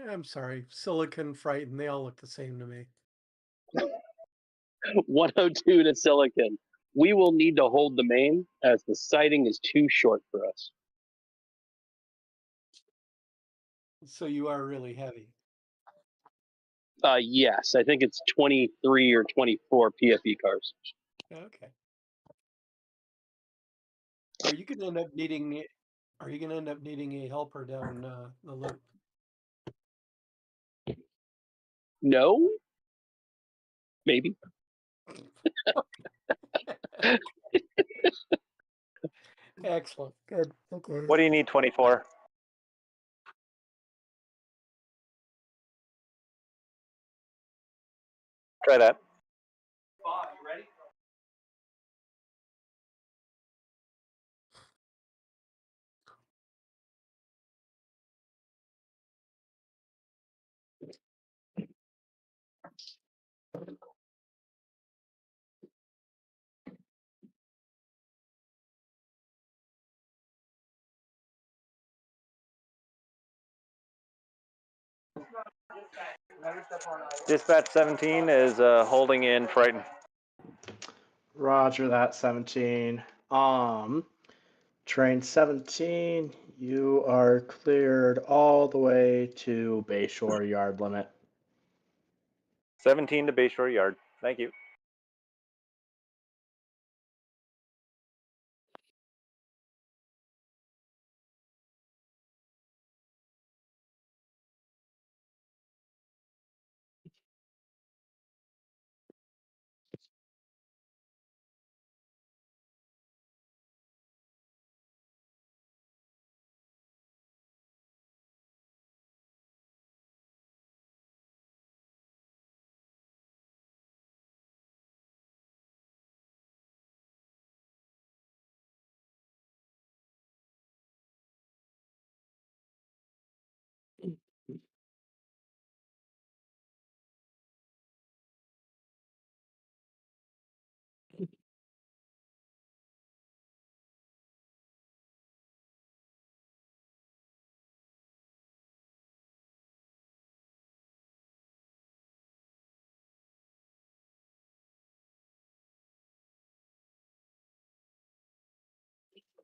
I'm sorry, Silicon, frighten, they all look the same to me. 102 to Silicon. We will need to hold the main as the siding is too short for us. So you are really heavy. Yes, I think it's 23 or 24 PFE cars. Okay. Are you going to end up needing? Are you going to end up needing a helper down the loop? No, maybe. Excellent. Good. Okay. What do you need 24? Try that. Bob, you ready? Dispatch 17 is holding in Frighten. Roger that, 17. Train 17, you are cleared all the way to Bayshore yard limit. 17 to Bayshore Yard. Thank you.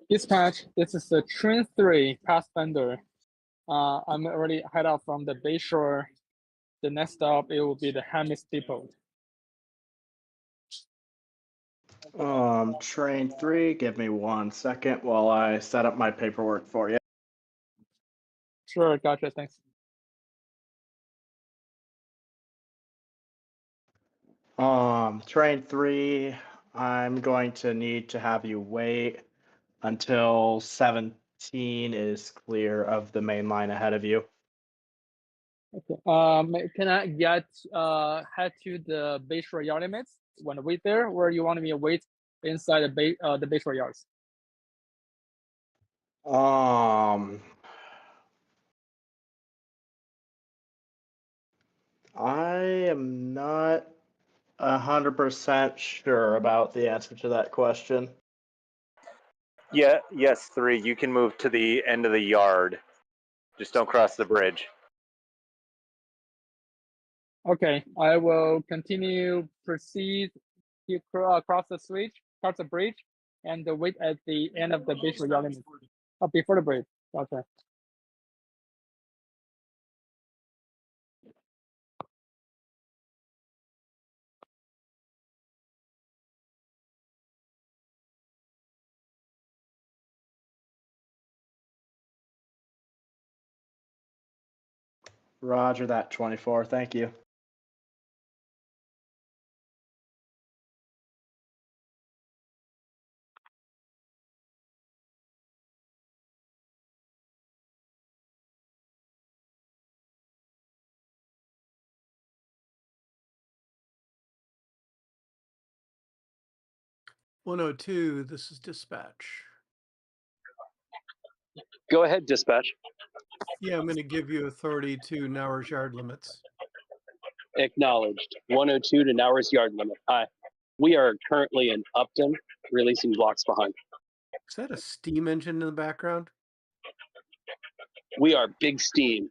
Dispatch, this is the train 3 Pathfinder. I'm already head out from the Bayshore. The next stop, it will be the Hamis Depot. Train 3, give me 1 second while I set up my paperwork for you. Sure, gotcha, thanks. Train 3, I'm going to need to have you wait until 17 is clear of the main line ahead of you. Okay. Can I get head to the Bayshore yard limits when I wait there, or you want me to wait inside the Bayshore yards? I am not 100% sure about the answer to that question. Yeah, yes, 3. You can move to the end of the yard. Just don't cross the bridge. Okay, I will proceed to cross the bridge, and wait at the end of the Bayshore yard limit. Before the bridge. Okay. Roger that, 24. Thank you. "102, this is dispatch." Go ahead, dispatch. Yeah, I'm going to give you authority to Nauer's yard limits. Acknowledged. 102 to Nauer's yard limit. Hi. We are currently in Upton, releasing blocks behind. Is that a steam engine in the background? We are big steam.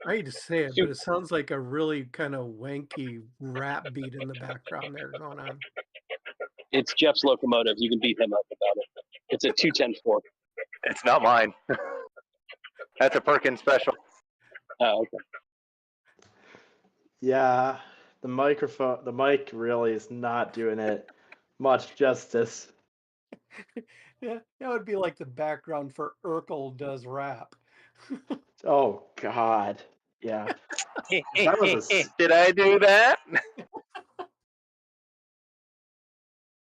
I hate to say it, but it sounds like a really kind of wanky rap beat in the background there going on. It's Jeff's locomotive. You can beat him up about it. It's a 210-4. It's not mine. That's a Perkins special. Oh, okay. Yeah, the mic really is not doing it much justice. Yeah, that would be like the background for Urkel Does Rap. Oh, God. Yeah. That was Did I do that?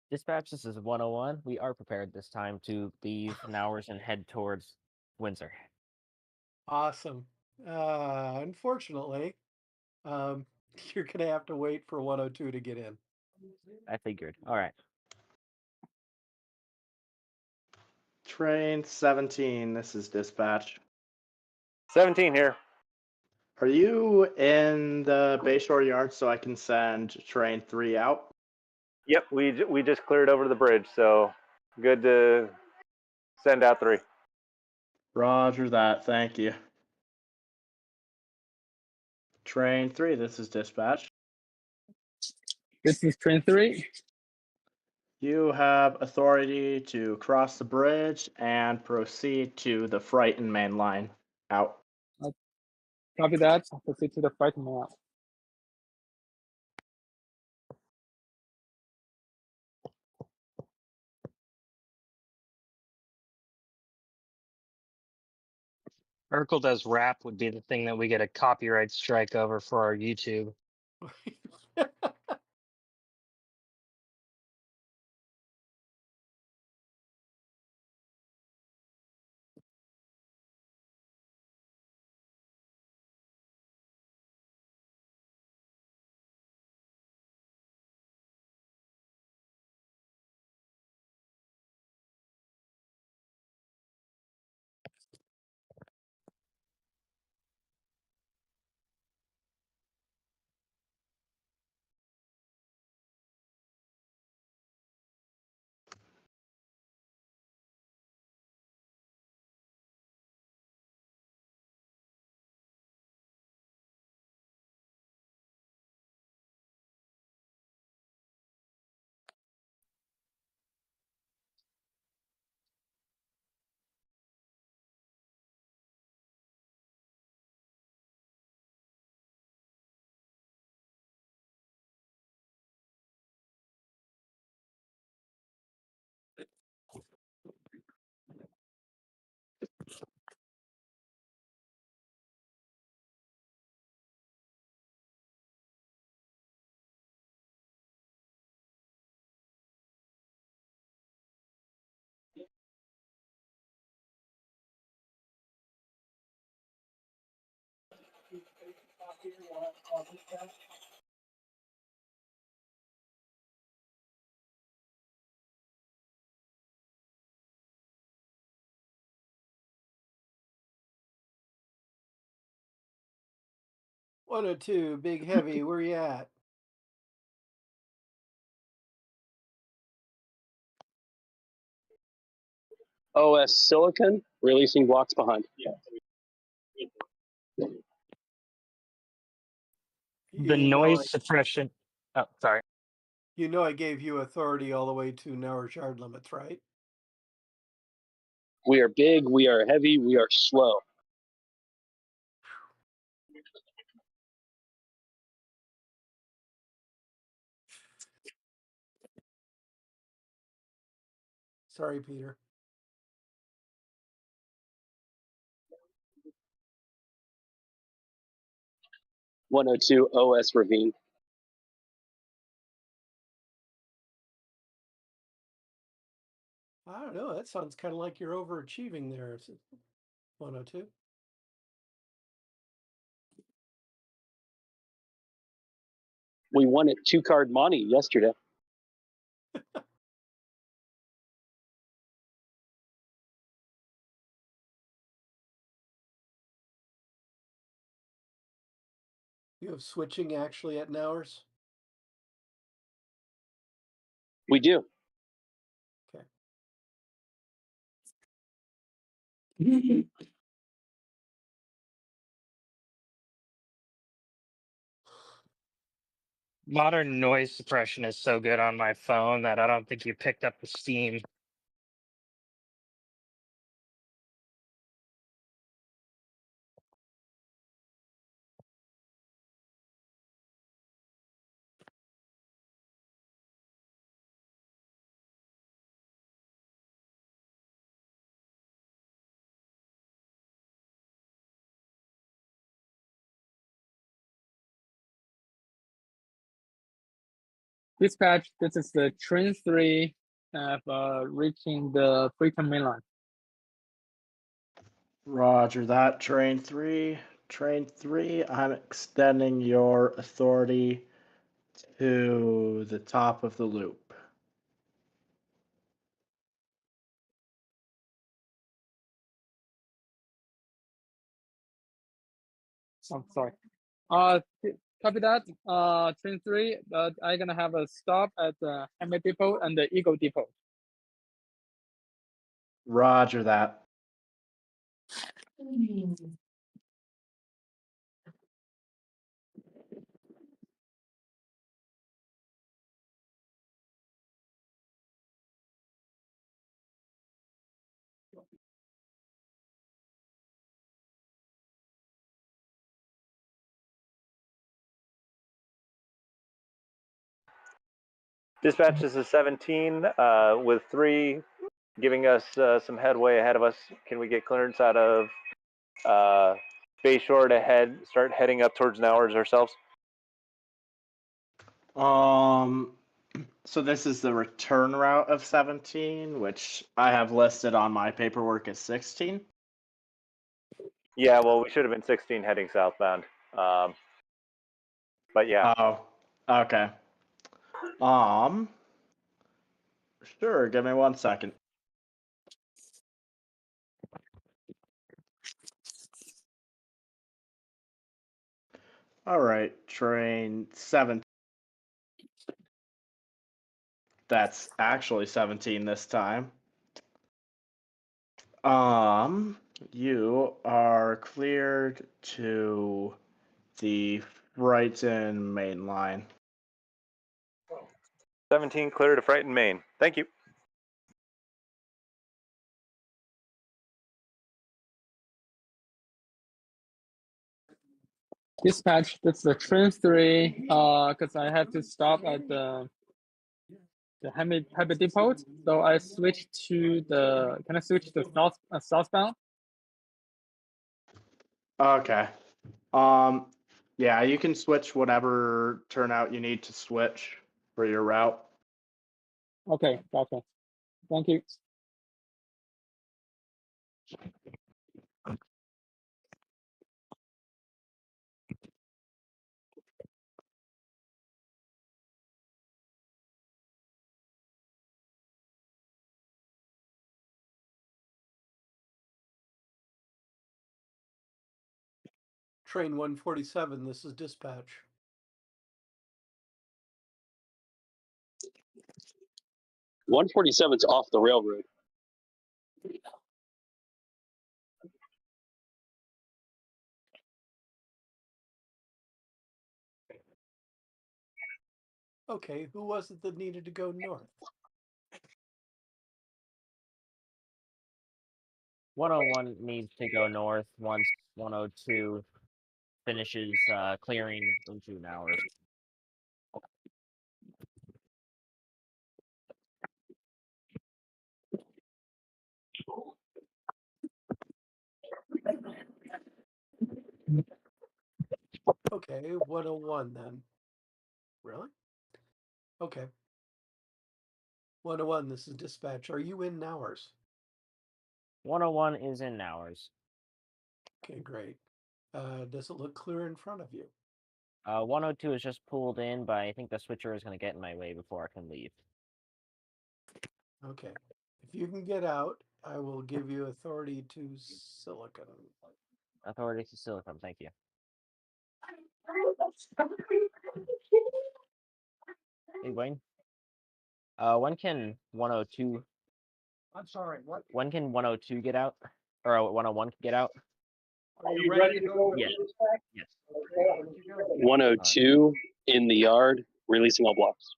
Dispatch, this is 101. We are prepared this time to leave Nowers and head towards Windsor. Awesome. Unfortunately, you're going to have to wait for 102 to get in. I figured. All right. Train 17, this is dispatch. 17 here. Are you in the Bayshore yard so I can send train 3 out? Yep, we just cleared over the bridge, so good to send out 3. Roger that, thank you. Train 3, this is dispatch. This is train 3. You have authority to cross the bridge and proceed to the Frightened main line. Out. Copy that. Proceed to the fight map. Urkel does rap would be the thing that we get a copyright strike over for our YouTube. One or two, big heavy. Where you at? OS Silicon, releasing blocks behind. The You know, noise suppression. Oh, sorry. you know, I gave you authority all the way to Nauer yard limits, right? We are big, we are heavy, we are slow. Sorry, Peter. (102) OS Ravine. I don't know. That sounds kind of like you're overachieving there. 102. We won at 2-card money yesterday. You have switching actually at Nauers? We do. Okay. Modern noise suppression is so good on my phone that I don't think you picked up the Steam. Dispatch, this is the train 3 reaching the Freetown main line. Roger that, train 3. Train 3, I'm extending your authority to the top of the loop. I'm sorry. Copy that. Train 3, I'm gonna have a stop at the Hamlet Depot and the Eagle Depot. Roger that. Dispatch, this is 17 with 3 giving us some headway ahead of us. Can we get clearance out of Bayshore to start heading up towards Nowers ourselves? So this is the return route of 17, which I have listed on my paperwork as 16. Yeah, well, we should have been 16 heading southbound. But yeah. Oh, okay. Sure, give me 1 second. All right, train 7. That's actually 17 this time. You are cleared to the Brighton main line. 17 clear to Frighten, Maine. Thank you. Dispatch, that's the train 3. Because I have to stop at the Habit Depot, so I switch to the. Can I switch to southbound? Okay. Yeah, you can switch whatever turnout you need to switch for your route. Okay, gotcha. Thank you. Train 147, this is dispatch. One 147's off the railroad. Okay, who was it that needed to go north? 101 needs to go north once 102 finishes clearing into Nowers. Okay, 101 then. Really? Okay. 101, this is dispatch. Are you in Nowers? 101 is in Nowers. Okay, great. Does it look clear in front of you? 102 is just pulled in, but I think the switcher is going to get in my way before I can leave. Okay. If you can get out, I will give you authority to Silicon. Authority to Silicon, thank you. Hey, Wayne. When can 102? I'm sorry, what? When can 102 get out? Or 101 get out? Are you ready to go? Yes. Yes. Okay, where'd you go? 102 in the yard, releasing all blocks.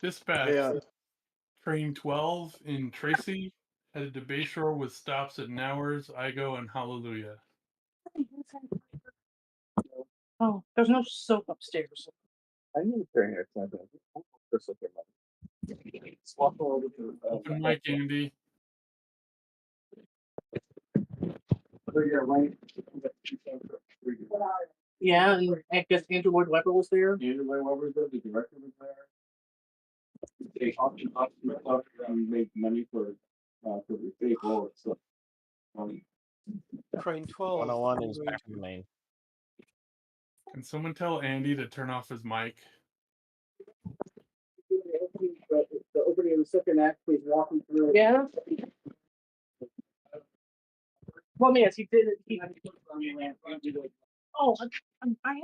Dispatch, Yeah. train 12 in Tracy, headed to Bayshore with stops at Nowers, Igo, and Hallelujah. Oh, there's no soap upstairs. I need to turn here. Swap over to. Open mic, Andy. Yeah, and I guess Andrew Lloyd Webber was there. Andrew Lloyd Webber, the director was there. They auction and make money for the big rollers. So, Train 12. 101 is back in the main. Can someone tell Andy to turn off his mic? the opening of the second act, please walk him through. Yeah. Well, yes, he did it. Oh, I am.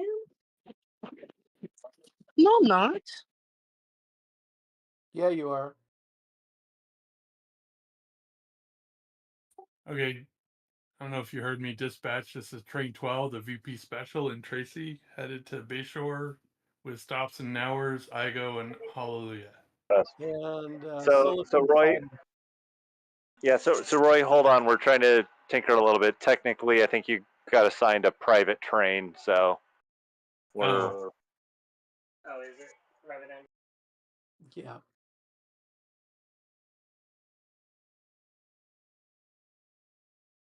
No, I'm not. Yeah, you are. Okay. I don't know if you heard me dispatch. This is train 12, the VP special in Tracy, headed to Bayshore with stops in Nowers, Igo, and Hallelujah. And So Roy, Silicon yeah. So Roy, hold on. We're trying to tinker a little bit. Technically, I think you got assigned a private train, so we're. Oh. Oh, is it? Rather than. Yeah.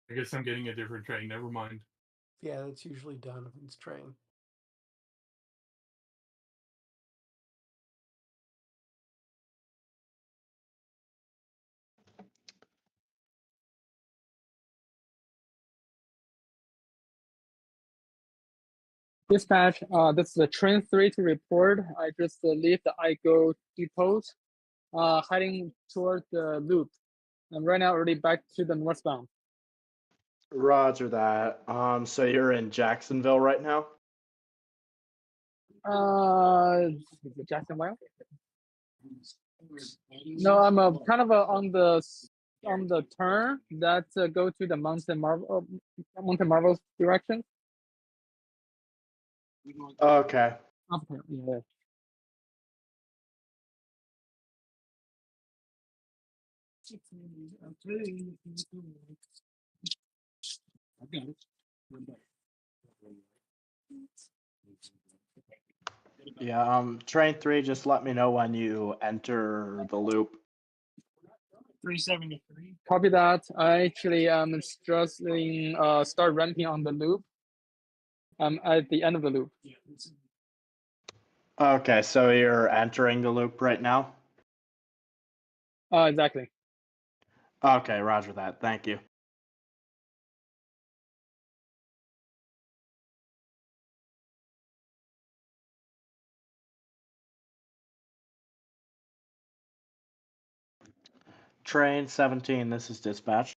I guess I'm getting a different train. Never mind. Yeah, that's usually done if it's train. Dispatch, this is the train 3 to report. I just leave the IGO depot, heading toward the loop. I'm right now already back to the northbound. Roger that. So you're in Jacksonville right now? Is it Jacksonville? No, I'm kind of on the turn that go to the Mountain Marvels direction. Okay. Okay, yeah. Yeah, train 3, just let me know when you enter the loop. 373. Copy that. I actually just start ramping on the loop. I'm at the end of the loop. Okay, so you're entering the loop right now? Exactly. Okay, roger that. Thank you. Train 17, this is dispatch.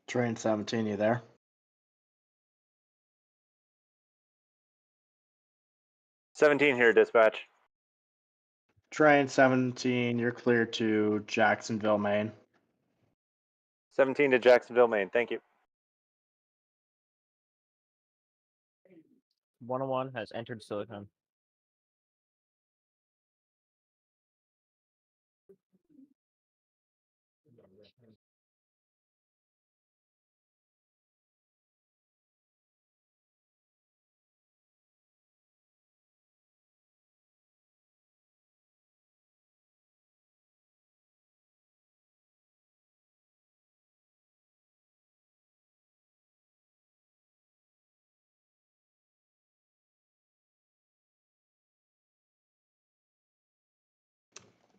Train 17, you there? "17 here, dispatch." Train 17, you're clear to Jacksonville, Maine. 17 to Jacksonville, Maine. Thank you. 101 has entered Silicon.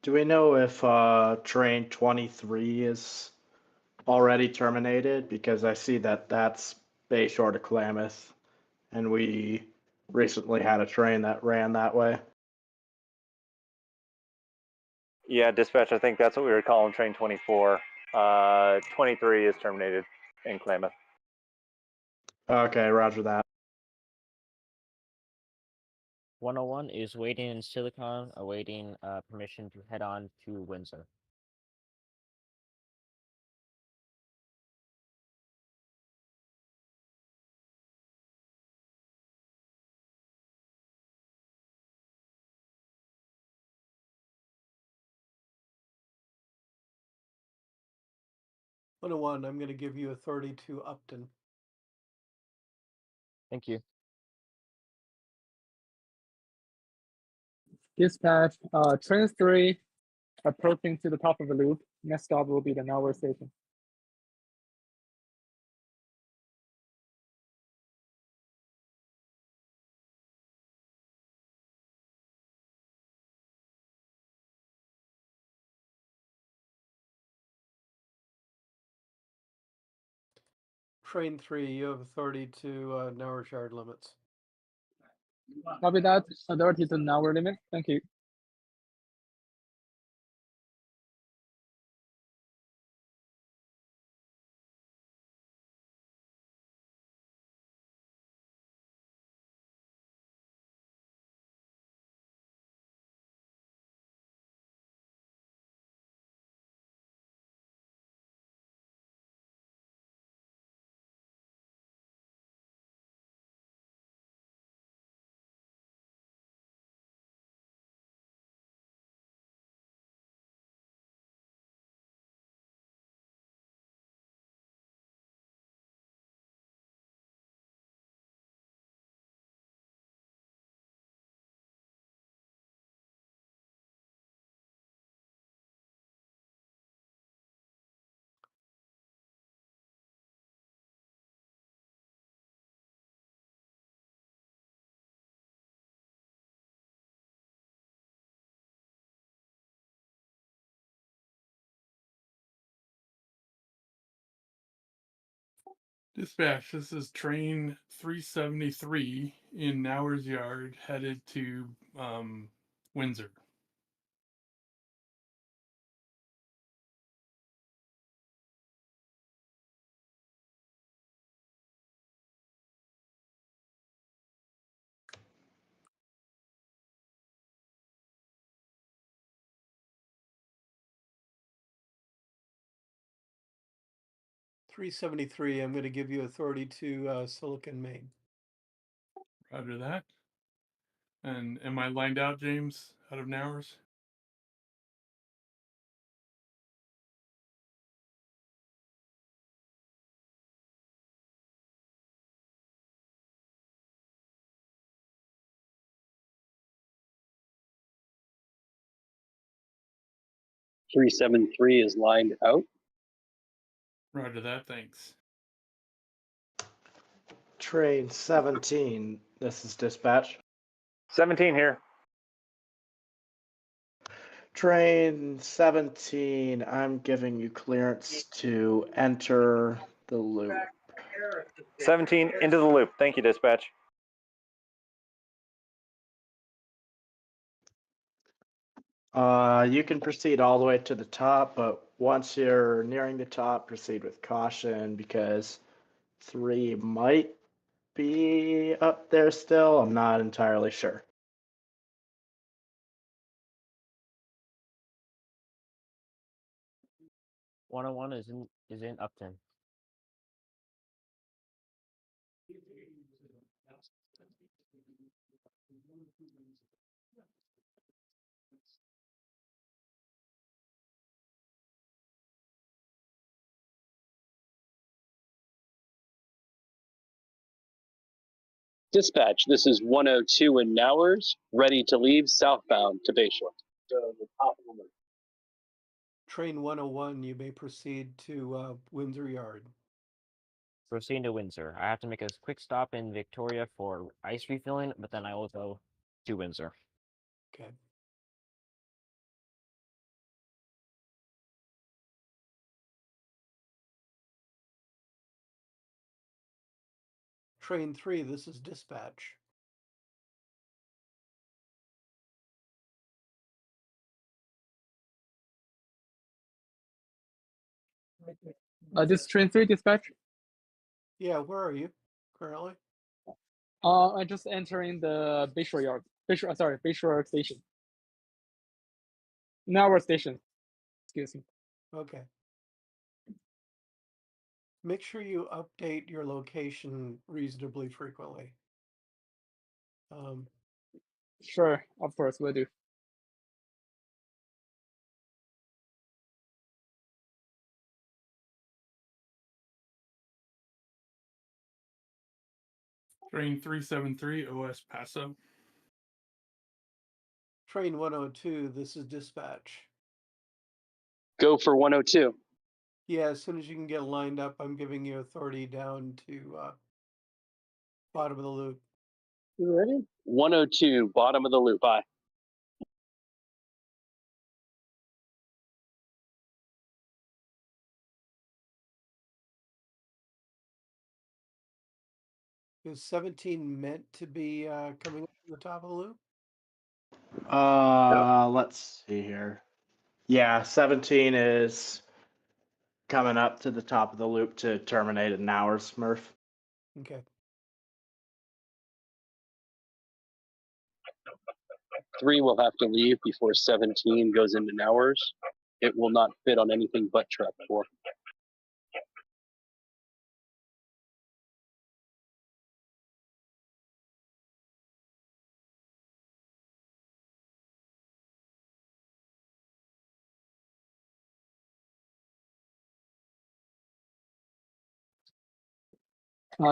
Do we know if train 23 is already terminated? Because I see that that's Bayshore to Klamath, and we recently had a train that ran that way. Yeah, dispatch. I think that's what we were calling train 24. 23 is terminated in Klamath. Okay, roger that. 101 is waiting in Silicon, awaiting permission to head on to Windsor. "101, I'm going to give you a 32 Upton." Thank you. Dispatch, train 3 approaching to the top of the loop. Next stop will be the Norway station. Train 3, you have authority to Norwich yard limits. Copy that. Authority to Norway limit. Thank you. Dispatch, this is train 373 in Nowers Yard headed to Windsor. .373, I'm going to give you authority to Silicon, Maine. Roger that. And am I lined out, James, out of Nowers? .373 is lined out. Roger that, thanks. Train 17, this is dispatch. 17 here. Train 17, I'm giving you clearance to enter the loop. 17 into the loop. Thank you, dispatch. You can proceed all the way to the top, but once you're nearing the top, proceed with caution because 3 might be up there still. I'm not entirely sure. .101 is in Upton. Dispatch, this is 102 in Nowers, ready to leave southbound to Bayshore. Train 101, you may proceed to Windsor Yard. Proceeding to Windsor. I have to make a quick stop in Victoria for ice refilling, but then I will go to Windsor. Okay. Train 3, this is dispatch. This is train 3 dispatch. Yeah, where are you currently? I'm just entering the Bayshore Yard. Bayshore Station. Nowhere Station. Excuse me. Okay. Make sure you update your location reasonably frequently. Sure, of course, will do. Train 373 OS Paso. Train 102, this is dispatch. Go for 102. Yeah, as soon as you can get lined up, I'm giving you authority down to bottom of the loop. You ready? 102, bottom of the loop. Aye. Is 17 meant to be coming up to the top of the loop? Let's see here. Yeah, 17 is coming up to the top of the loop to terminate at Nowers, Murph. Okay. 3 will have to leave before 17 goes into Nowers. It will not fit on anything but track 4.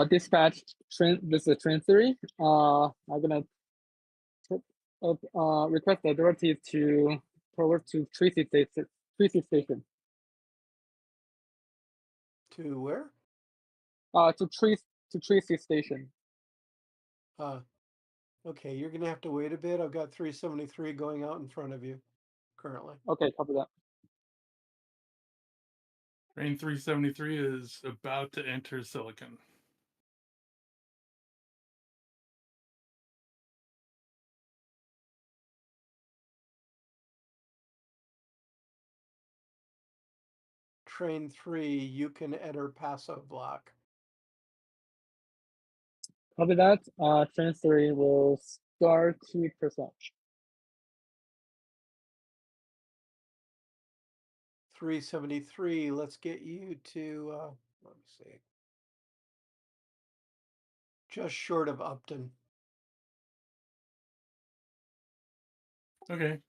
Dispatch train. This is train 3. I'm gonna request the authority to forward to Tracy Station. Tracy Station. To where? To Tracy Station. Okay, you're gonna have to wait a bit. I've got 373 going out in front of you currently. Okay, copy that. Train 373 is about to enter Silicon. Train 3, you can enter Paso block. Copy that. Train 3 will start to percent. 373, let's get you to, let me see, just short of Upton. Okay.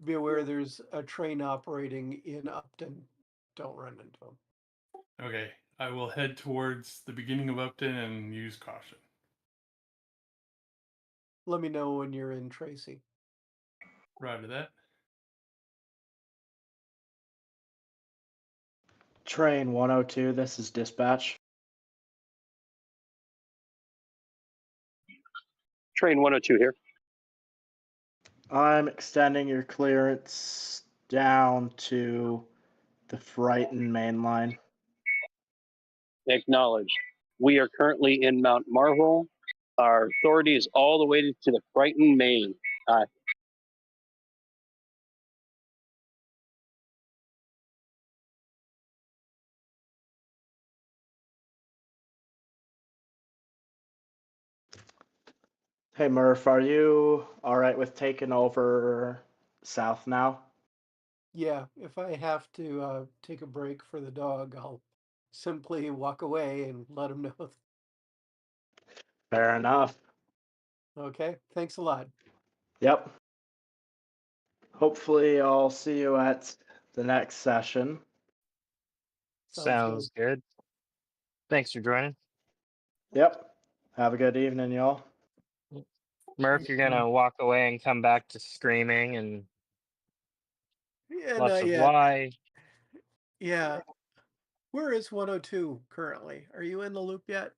Be aware there's a train operating in Upton. Don't run into them. Okay. I will head towards the beginning of Upton and use caution. Let me know when you're in Tracy. Roger that. Train 102, this is dispatch. Train 102 here. I'm extending your clearance down to the Frighton main line. Acknowledged. We are currently in Mount Marvel. Our authority is all the way to the Brighton Main. Hey Murph, are you all right with taking over south now? Yeah, if I have to take a break for the dog, I'll simply walk away and let him know. Fair enough. Okay, thanks a lot. Yep. Hopefully I'll see you at the next session. Sounds good. Thanks for joining. Yep. Have a good evening, y'all. Murph, you're gonna walk away and come back to screaming and Yeah, lots not of yet. why. Yeah. Where is 102 currently? Are you in the loop yet?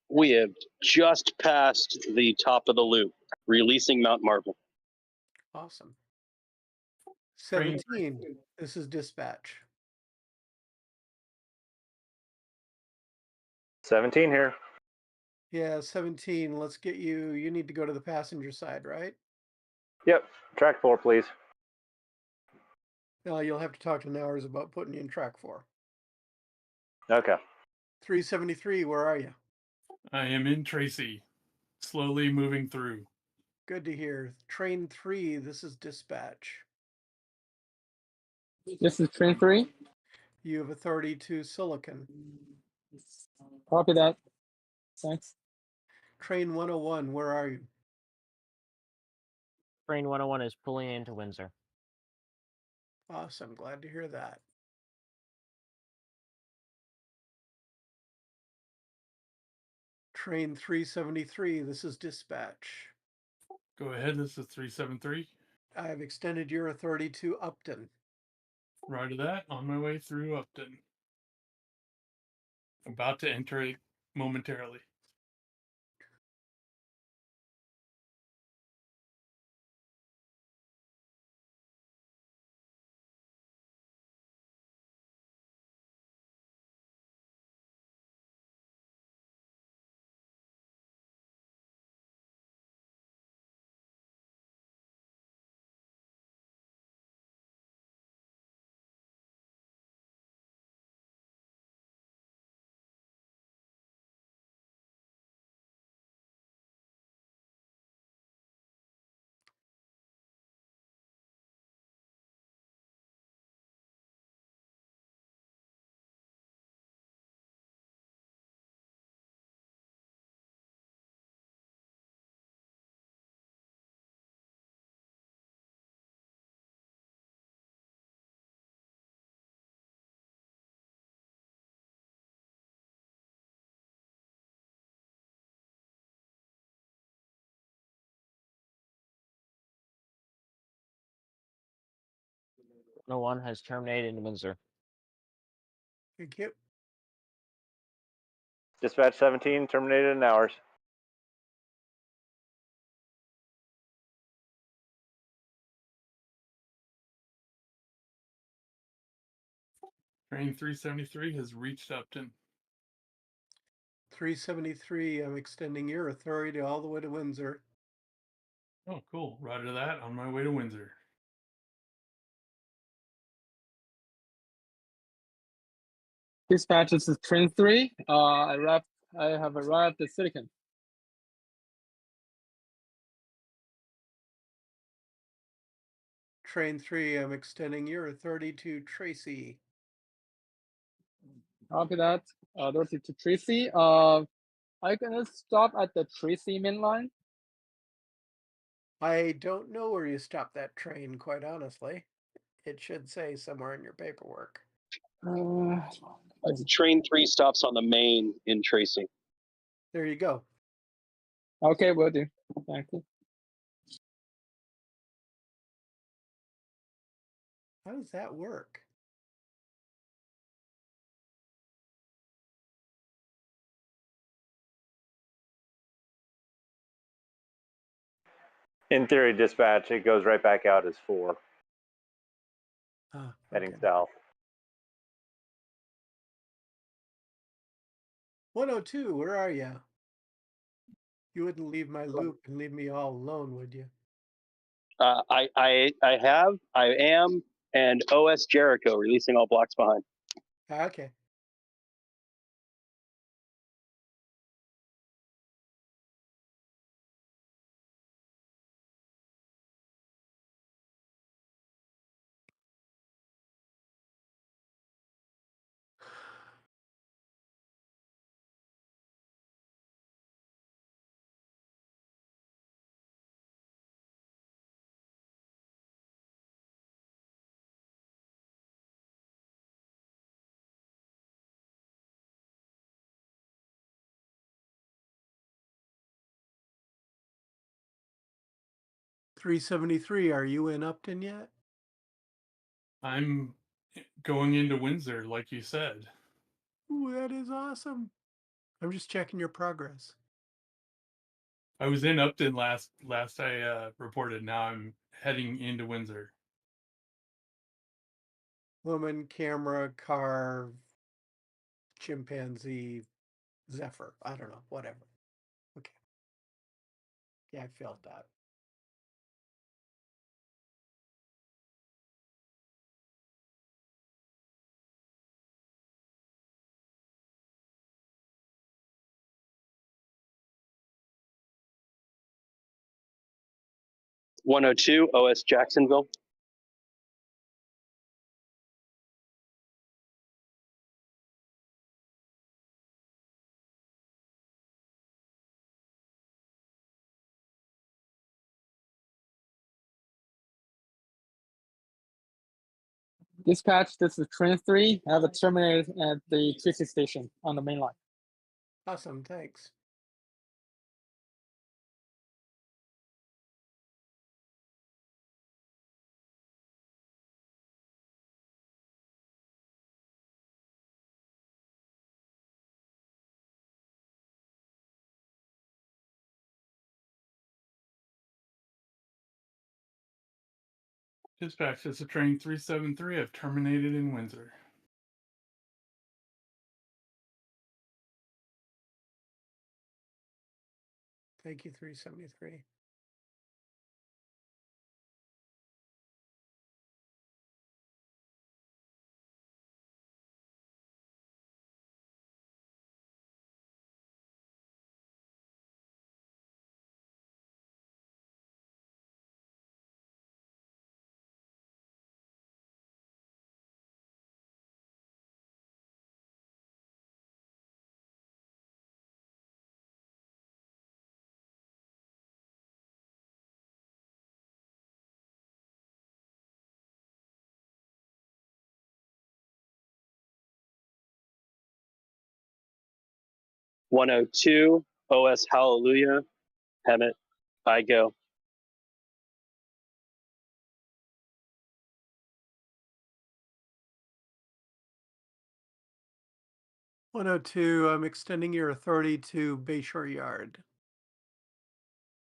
We have just passed the top of the loop, releasing Mount Marvel. Awesome. Train 17, this is dispatch. 17 here. Yeah, 17, let's get you, you need to go to the passenger side, right? Yep. Track 4, please. No, you'll have to talk to Nowers about putting you in track 4. Okay. 373, where are you? I am in Tracy, slowly moving through. Good to hear. Train 3, this is dispatch. This is train 3. You have authority to Silicon. Copy that. Thanks. Train 101, where are you? Train 101 is pulling into Windsor. Awesome, glad to hear that. Train 373, this is dispatch. Go ahead. This is 373. I have extended your authority to Upton. Roger that. On my way through Upton. About to enter it momentarily. No one has terminated in Windsor. Thank you. Dispatch 17 terminated in hours. Train 373 has reached Upton. 373, I'm extending your authority all the way to Windsor. Oh, cool. Roger that. On my way to Windsor. Dispatch, this is train 3. I have arrived at Silicon. Train 3, I'm extending your authority to Tracy. Copy that. Authority to Tracy. I'm gonna stop at the Tracy main line. I don't know where you stopped that train, quite honestly. It should say somewhere in your paperwork. Train 3 stops on the main in Tracy. There you go. Okay, will do. Thank you. How does that work? In theory, dispatch, it goes right back out as 4, heading Okay. south. 102, where are you? You wouldn't leave my loop and leave me all alone, would you? I am, and OS Jericho releasing all blocks behind. Okay. .373, are you in Upton yet? I'm going into Windsor, like you said. Ooh, that is awesome. I'm just checking your progress. I was in Upton last I reported. Now I'm heading into Windsor. Woman, camera, car, chimpanzee, Zephyr. I don't know, whatever. Okay. Yeah, I felt that. .102 OS Jacksonville. Dispatch, this is train 3. I have a terminated at the Tracy station on the main line. Awesome, thanks. Dispatch, this is train 373. I've terminated in Windsor. Thank you, 373. .102 OS Hallelujah. Hemet. I go. 102, I'm extending your authority to Bayshore Yard.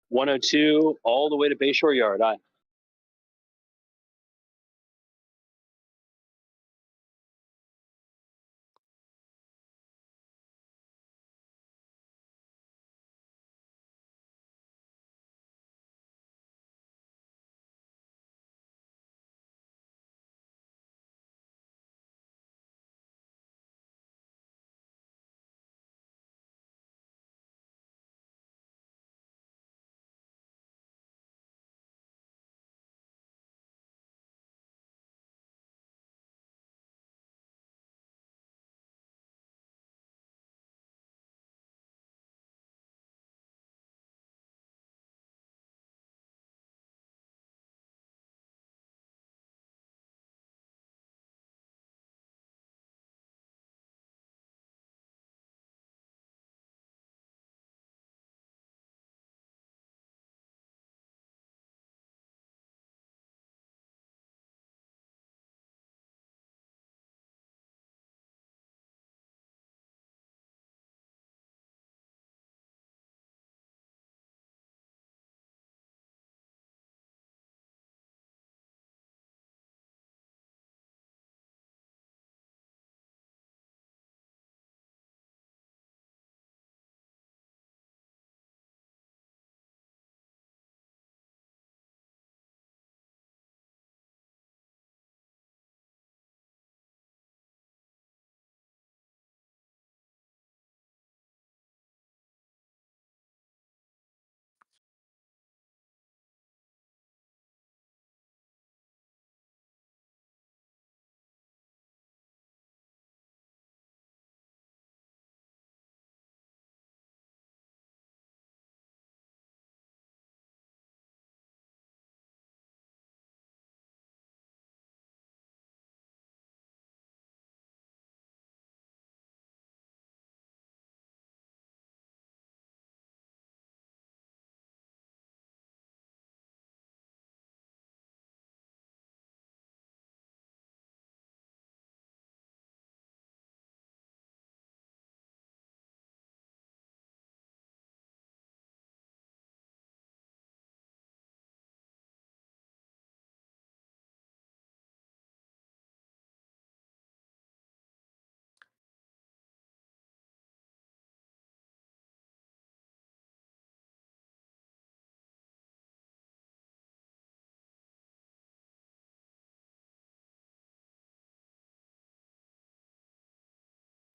102 all the way to Bayshore Yard. Aye.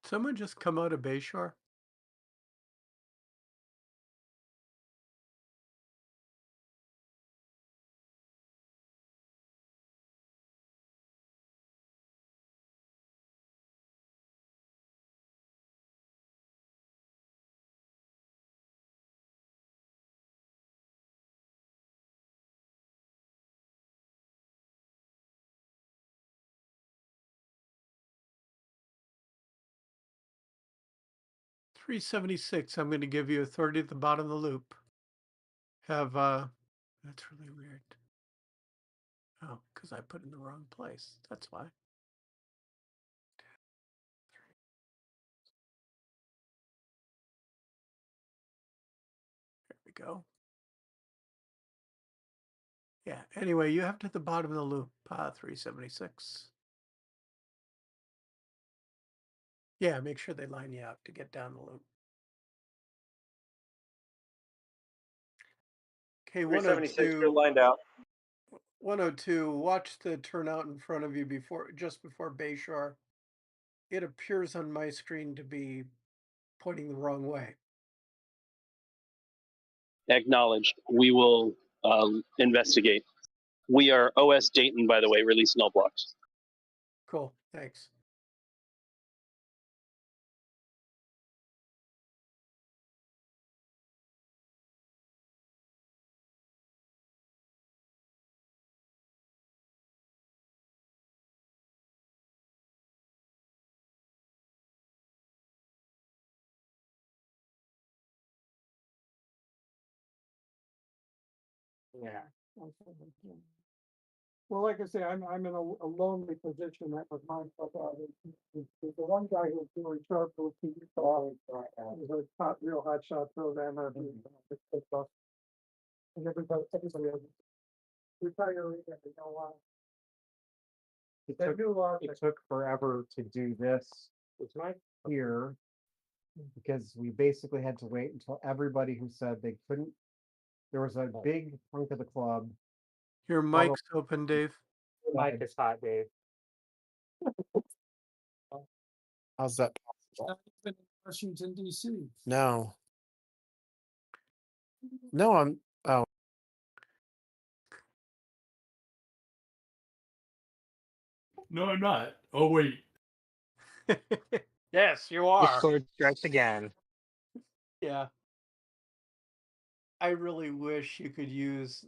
Someone just come out of Bayshore? $3.76. I'm going to give you authority at the bottom of the loop. Have that's really weird. Oh, because I put it in the wrong place. That's why. There we go. Yeah. Anyway, you have to the bottom of the loop. 376. Yeah. Make sure they line you up to get down the loop. Okay. 376, 102. you're lined out. 102. Watch the turnout in front of you just before Bayshore. It appears on my screen to be pointing the wrong way. Acknowledged. We will investigate. We are OS Dayton, by the way, releasing all blocks. Cool. Thanks. Yeah. Well, like I say, I'm in a lonely position. That was my stuff. The one guy who was doing sharp was a real hot shot programmer. And everybody else retiring and they don't want. It took forever to do this here because we basically had to wait until everybody who said they couldn't. There was a big hunk of the club. Your mic's open, Dave. Your mic is hot, Dave. How's that possible? Washington, D.C. No. No, I'm. Oh. No, I'm not. Oh, wait. Yes, you are. Discord strikes again. Yeah. I really wish you could use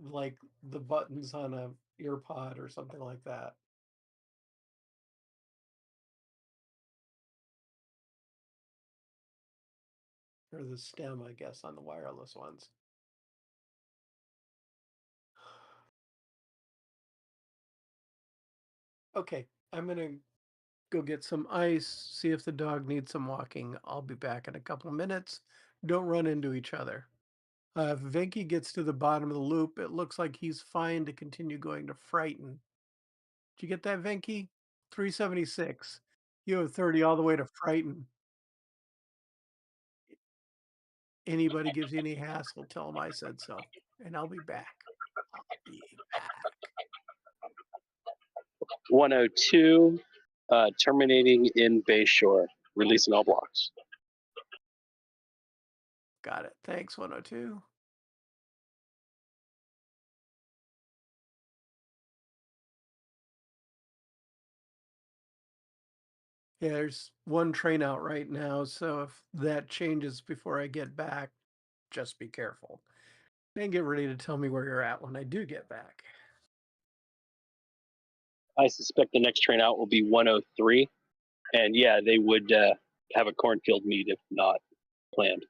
like the buttons on a earpod or something like that. Or the stem, I guess, on the wireless ones. Okay, I'm gonna go get some ice, see if the dog needs some walking. I'll be back in a couple of minutes. Don't run into each other. If Venky gets to the bottom of the loop, it looks like he's fine to continue going to Frighten. Did you get that, Venky? 376. You have 30 all the way to Frighten. Anybody gives you any hassle, tell them I said so. And I'll be back. I'll be back. 102, terminating in Bayshore, releasing all blocks. Got it. Thanks, 102. Yeah, there's one train out right now, so if that changes before I get back, just be careful. And get ready to tell me where you're at when I do get back. I suspect the next train out will be 103. And yeah, they would have a cornfield meet if not planned.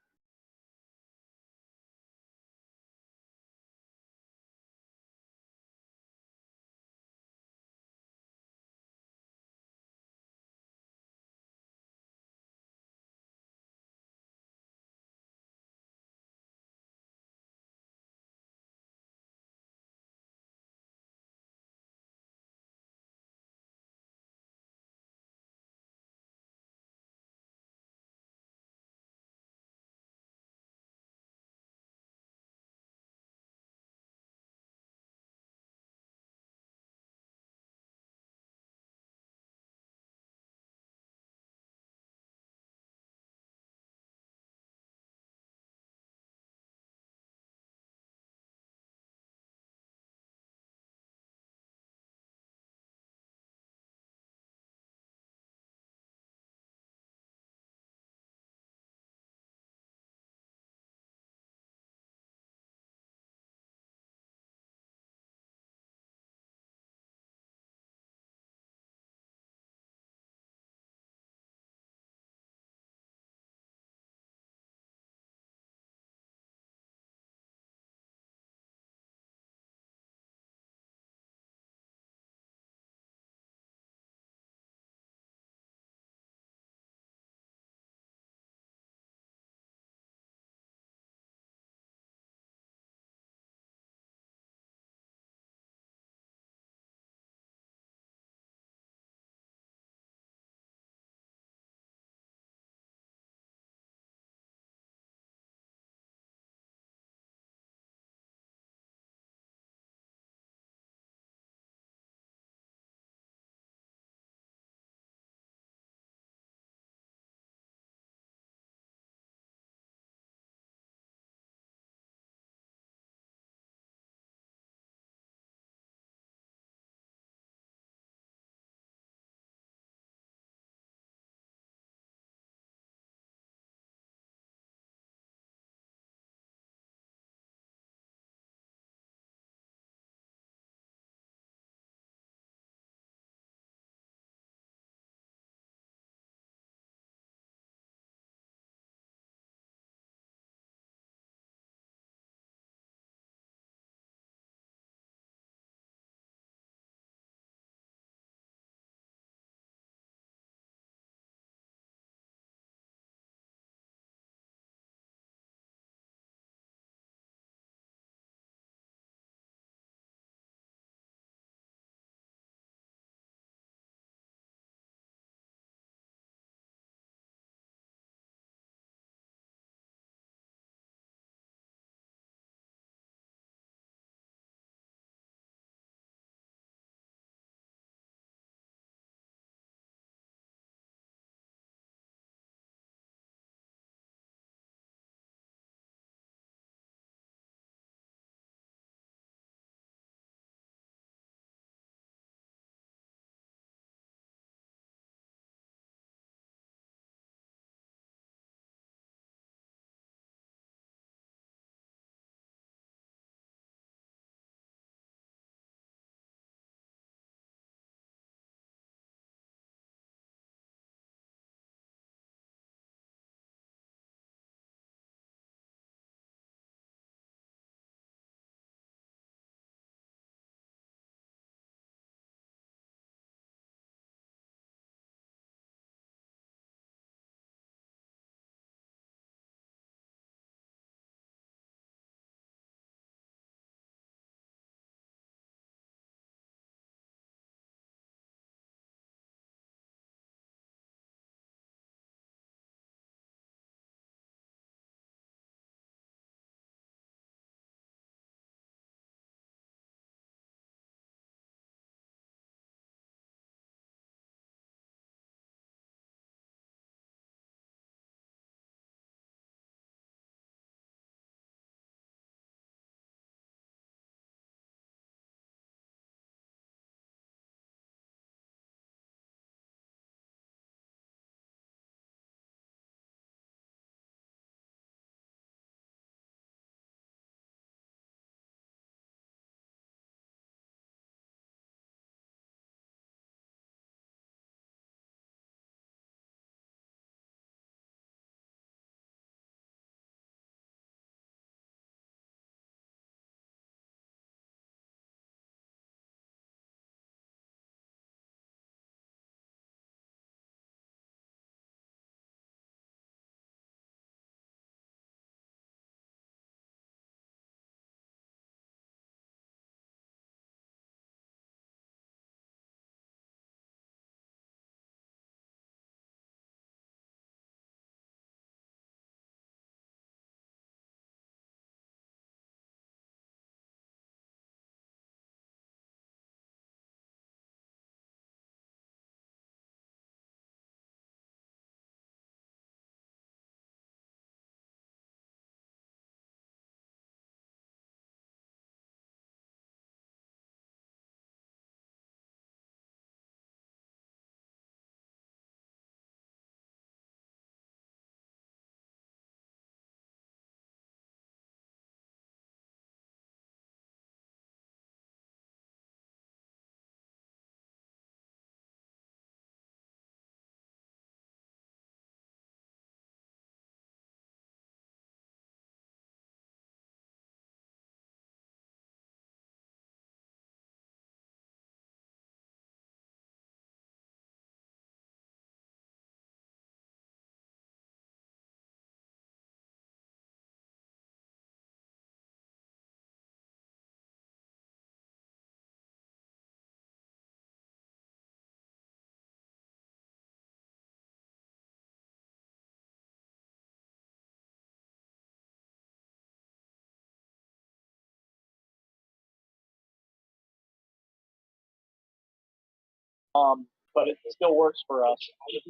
but it still works for us.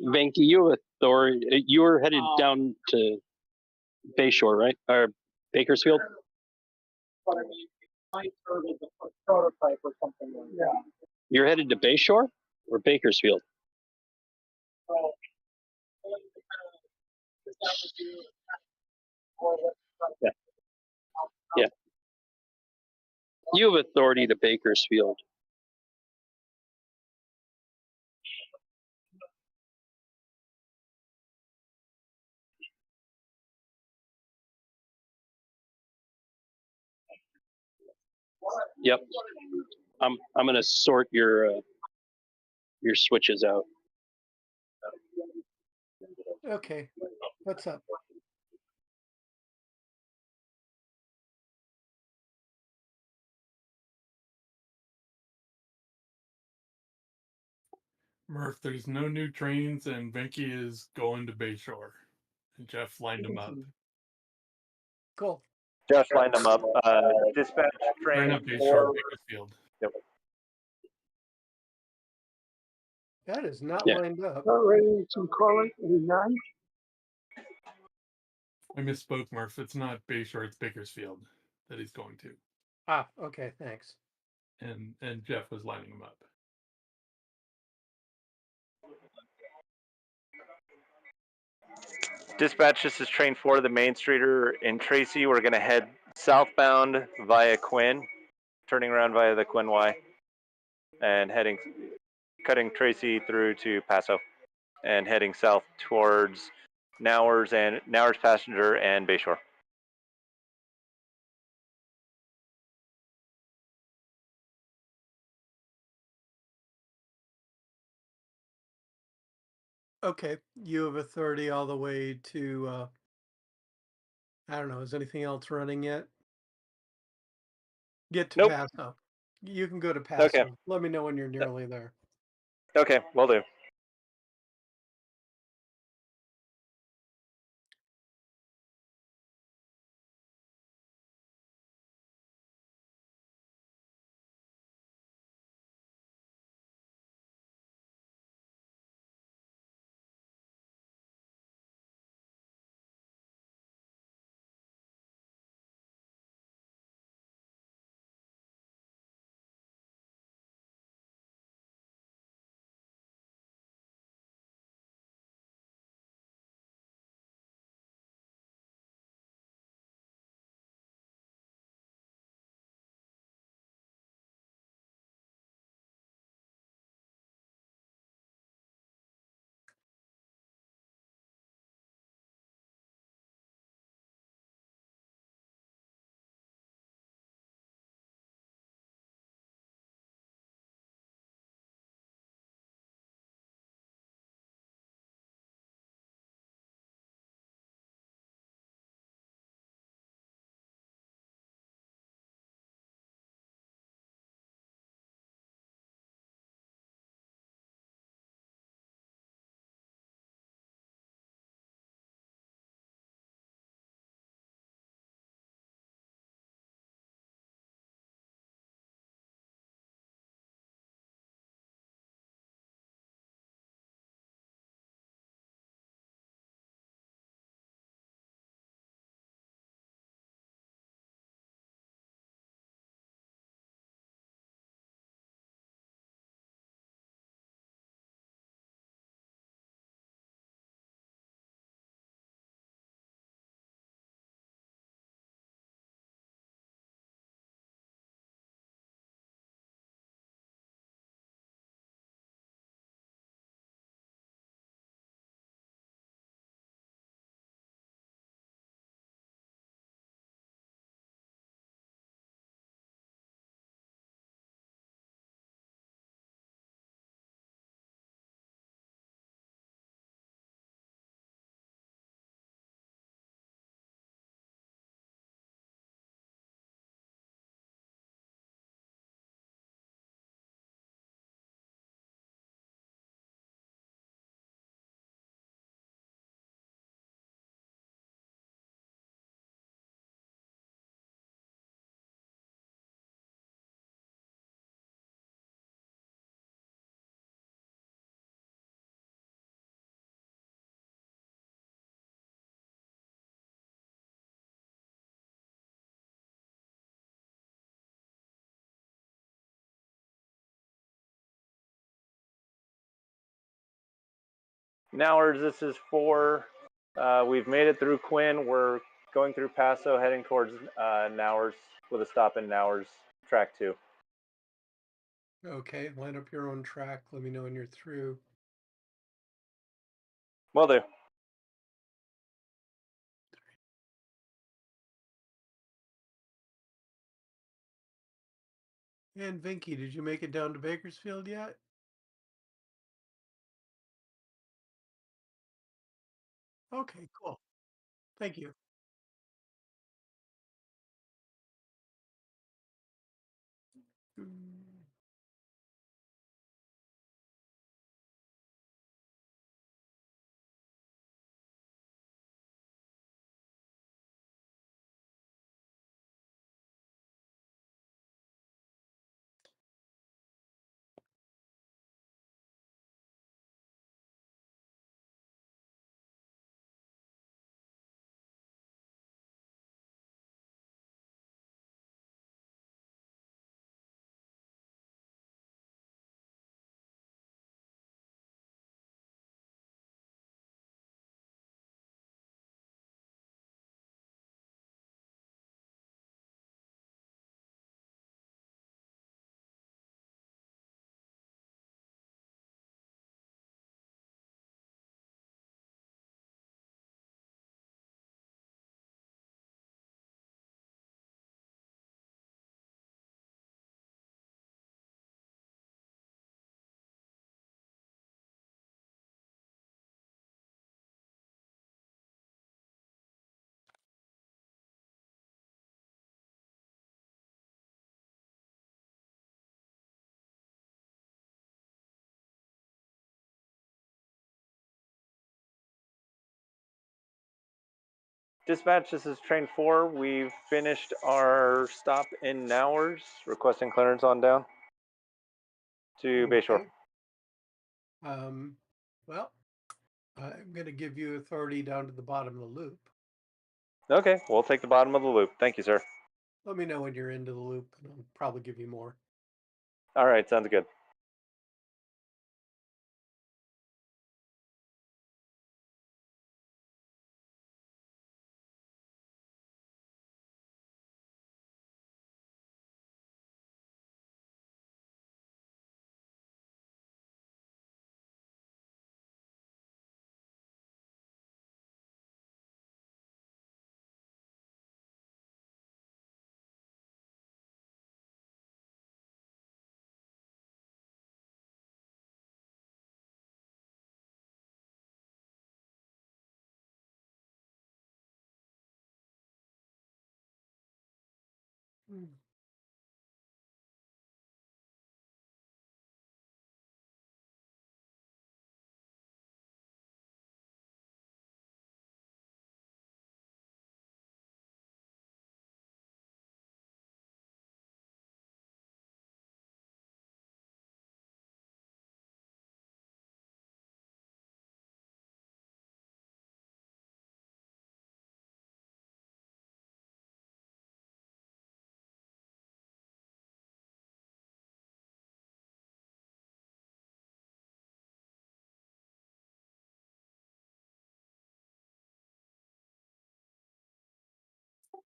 Venki, you have authority. You were headed down to Bayshore, right? Or Bakersfield? But I mean, it might serve as a prototype or something like that. You're headed to Bayshore or Bakersfield? So, Yeah. Yeah. You have authority to Bakersfield. Yep. I'm gonna sort your switches out. Okay. What's up? Murph, there's no new trains, and Venki is going to Bayshore. And Jeff lined him up. Cool. Jeff lined them up. Dispatch Or train not Bayshore, 4. Bakersfield. Yep. That is not Yeah. lined up. Ready to call it 89? I misspoke, Murph. It's not Bayshore, it's Bakersfield that he's going to. Ah, okay, thanks. And Jeff was lining him up. Dispatch, this is train 4, the Main Streeter in Tracy. We're going to head southbound via Quinn, turning around via the Quinn Y, and cutting Tracy through to Paso, and heading south towards Nowers Passenger and Bayshore. Okay, you have authority all the way to, I don't know, is anything else running yet? Get to Nope. Paso. You can go to Paso. Okay. Let me know when you're nearly there. Okay, will do. Nowers, this is 4. We've made it through Quinn. We're going through Paso, heading towards Nowers with a stop in Nowers, track 2. Okay, line up your own track. Let me know when you're through. Will do. And Vinky, did you make it down to Bakersfield yet? Okay, cool. Thank you. Dispatch, this is train 4. We've finished our stop in Nowers, requesting clearance on down to Bayshore. Okay. Well, I'm going to give you authority down to the bottom of the loop. Okay, we'll take the bottom of the loop. Thank you, sir. Let me know when you're into the loop, and I'll probably give you more. All right, sounds good.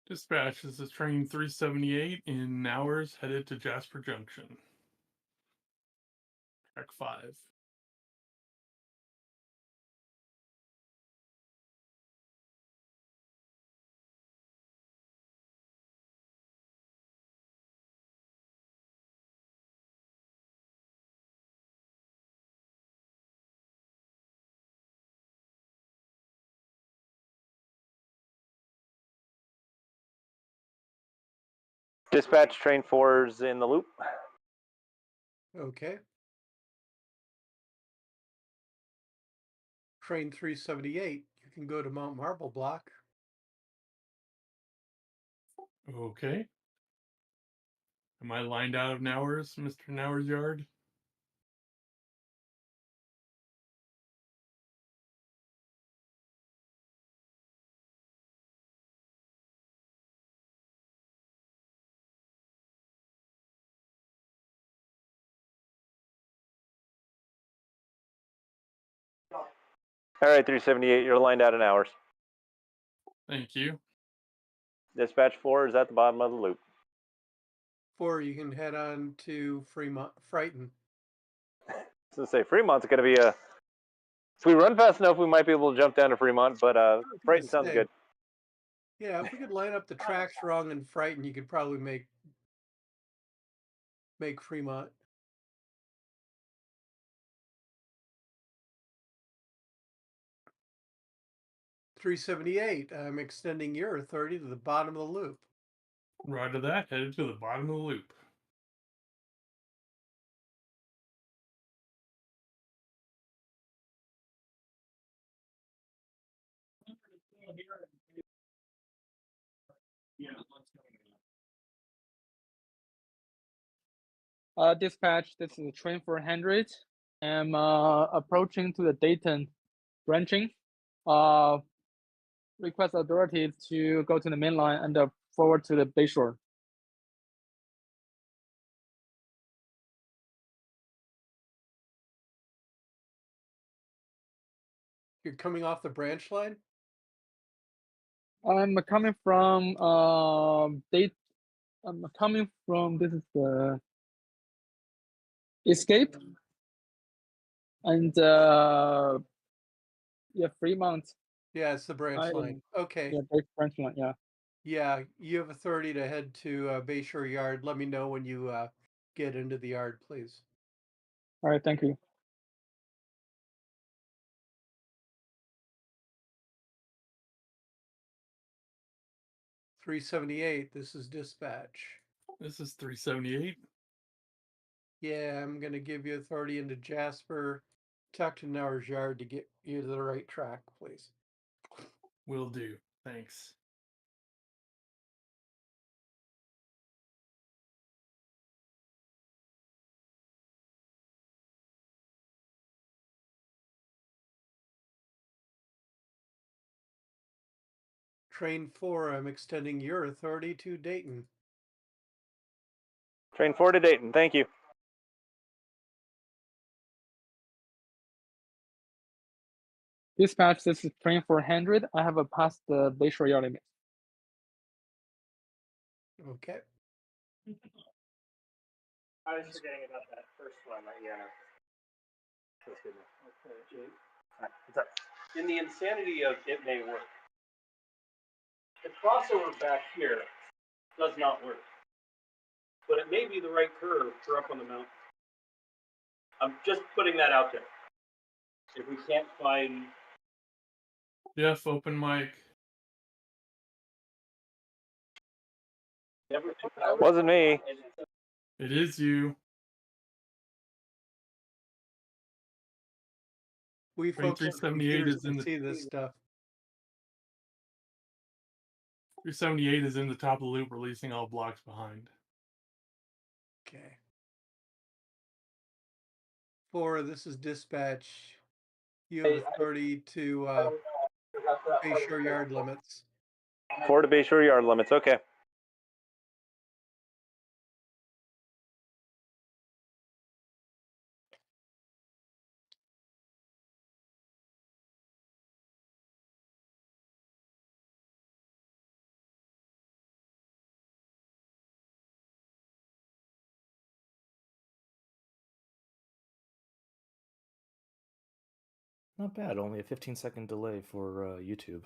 Dispatch, this is train 378 in Nowers, headed to Jasper Junction. Track 5. Dispatch, train 4's in the loop. Okay. Train 378, you can go to Mount Marble Block. Okay. Am I lined out of Nowers, Mr. Nowers Yard? All right, 378, you're lined out in hours. Thank you. Dispatch 4 is at the bottom of the loop. 4, you can head on to Fremont, Frighton. So say Fremont's going to be a. If we run fast enough, we might be able to jump down to Fremont, but Brighton sounds good. Yeah, if we could line up the tracks wrong in Frighton, you could probably make Fremont. $378. I'm extending your authority to the bottom of the loop. Roger that. Headed to the bottom of the loop. Dispatch, this is train 400. I'm approaching to the Dayton branching. Request authorities to go to the main line and forward to the Bayshore. You're coming off the branch line? I'm coming from I'm coming from, this is the Escape and yeah, Fremont. Yeah, it's the branch line. Okay. Yeah, branch line. Yeah. Yeah, you have authority to head to Bayshore Yard. Let me know when you get into the yard, please. All right. Thank you. $378. This is dispatch. This is 378. Yeah, I'm gonna give you authority into Jasper, Tuchtenauer's yard to get you to the right track, please. Will do. Thanks. Train 4, I'm extending your authority to Dayton. Train 4 to Dayton. Thank you. Dispatch, this is train 400. I have passed the Bayshore Yard limit. Okay. I was forgetting about that first one. Yeah. That's good. Okay, Jake. What's up? In the insanity of it may work, the crossover back here does not work. But it may be the right curve for up on the mountain. I'm just putting that out there. If we can't find... Jeff, open mic. Wasn't me. It is you. We folks with 378 computers is in can the see this stuff. 378 is in the top of the loop, releasing all blocks behind. Okay. 4, this is dispatch. You have authority to Bayshore Yard limits. 4 to Bayshore Yard limits. Okay. Not bad, only a 15-second delay for YouTube.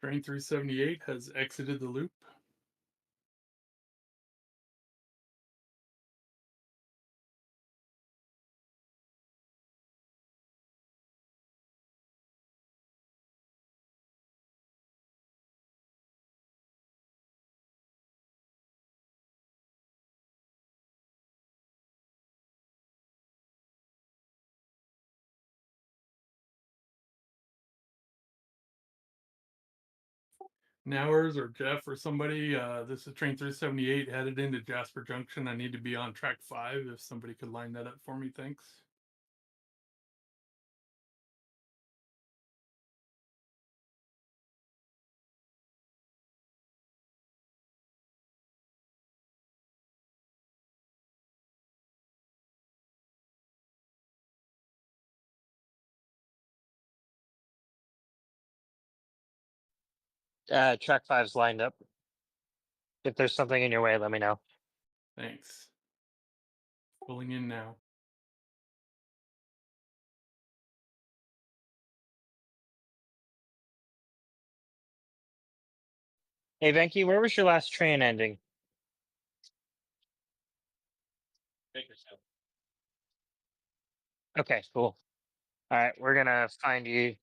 Train 378 has exited the loop. Nowers or Jeff or somebody, this is train 378 headed into Jasper Junction. I need to be on track 5. If somebody could line that up for me, thanks. Track 5's lined up. If there's something in your way, let me know. Thanks. Pulling in now. Hey, Venky, where was your last train ending? Bakersfield. Okay, cool. All right, we're gonna find you.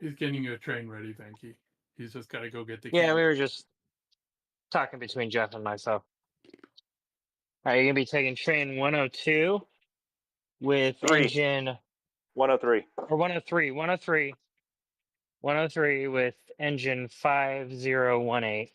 He's getting you a train ready, Venky. He's just got to go get the Yeah, key. we were just talking between Jeff and myself. All right, you're gonna be taking train 102 with 3. engine 103. or 103 with engine 5018.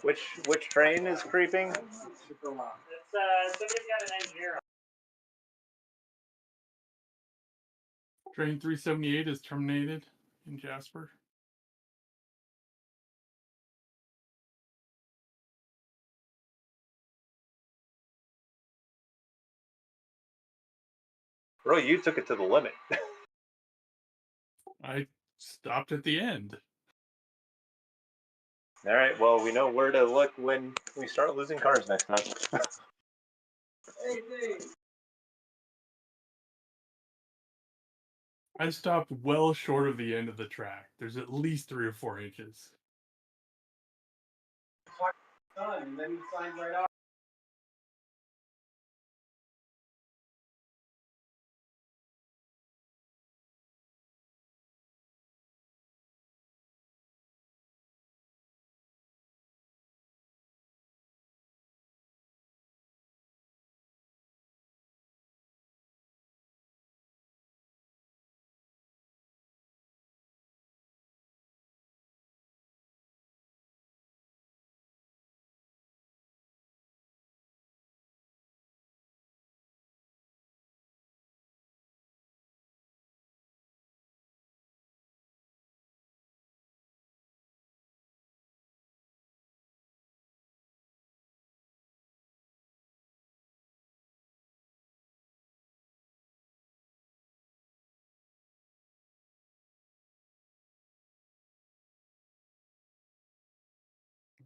Which train is creeping? It's somebody's got an engineer. Train 378 is terminated in Jasper. Bro, you took it to the limit. I stopped at the end. All right, well, we know where to look when we start losing cars next time. I stopped well short of the end of the track. There's at least 3 or 4 inches. Done, then you sign right off.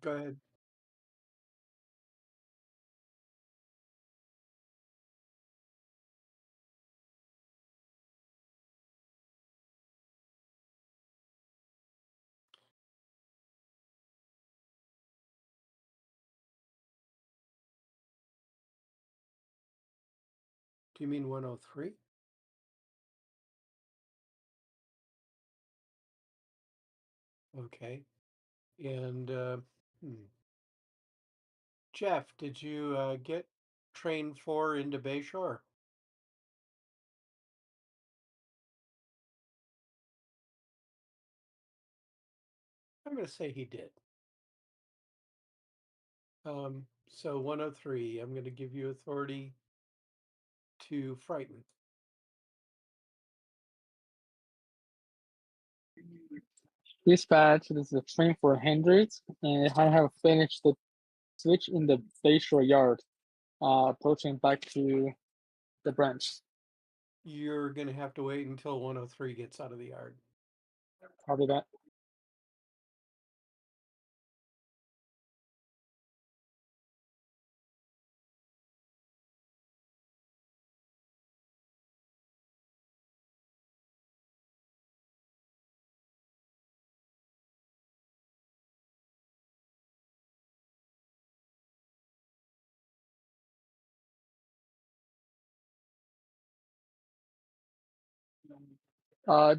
Go ahead. Do you mean 103? Okay. And Jeff, did you get train 4 into Bayshore? I'm going to say he did. So 103, I'm going to give you authority to frighten. Dispatch, this is a train for Hendrix, and I have finished the switch in the Bayshore yard, approaching back to the branch. You're going to have to wait until 103 gets out of the yard. Copy that.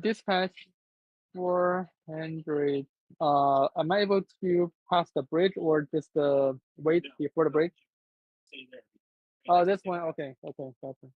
Dispatch 400. Am I able to pass the bridge or just wait before the bridge? Oh, this one. Okay, okay, gotcha.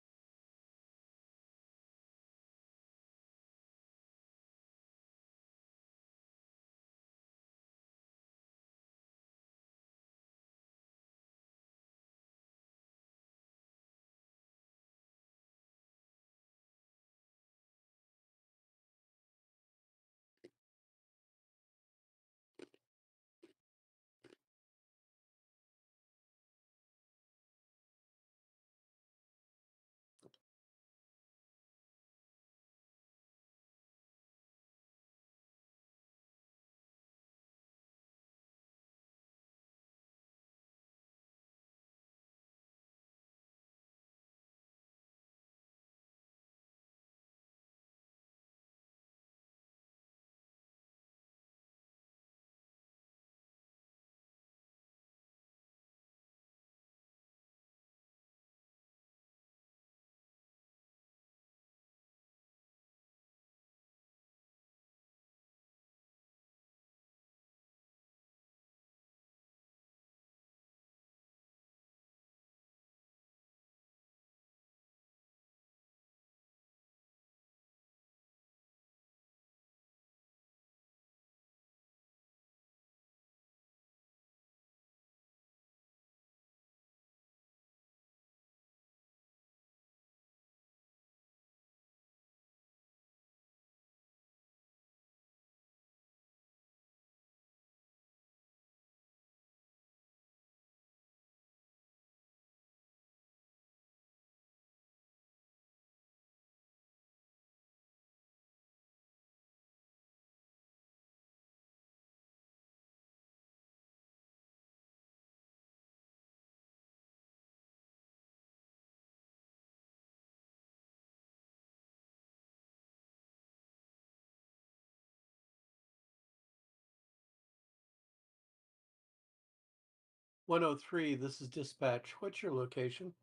"103, this is dispatch. What's your location?"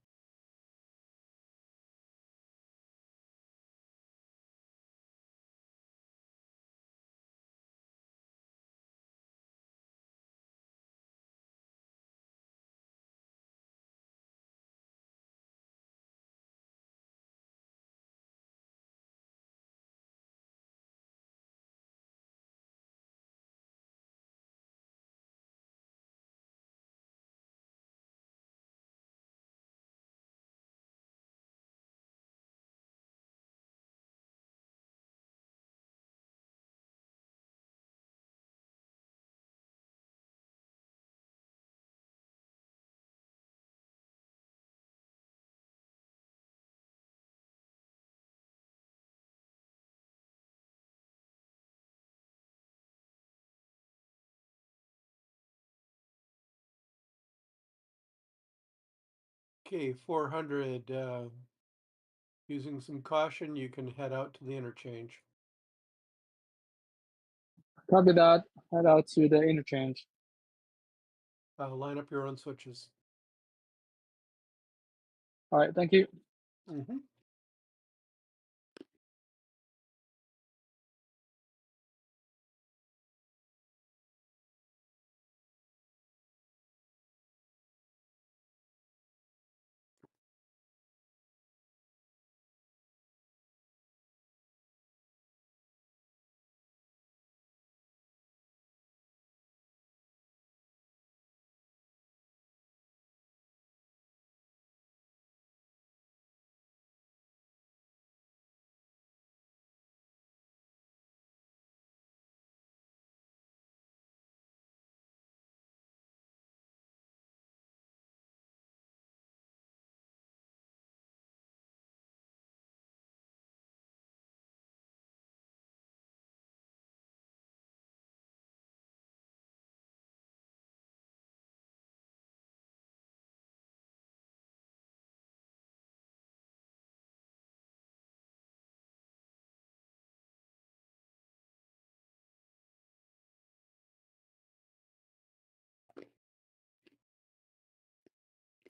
Okay, 400, using some caution, you can head out to the interchange. Copy that. Head out to the interchange. Line up your own switches. All right, thank you. Mm-hmm.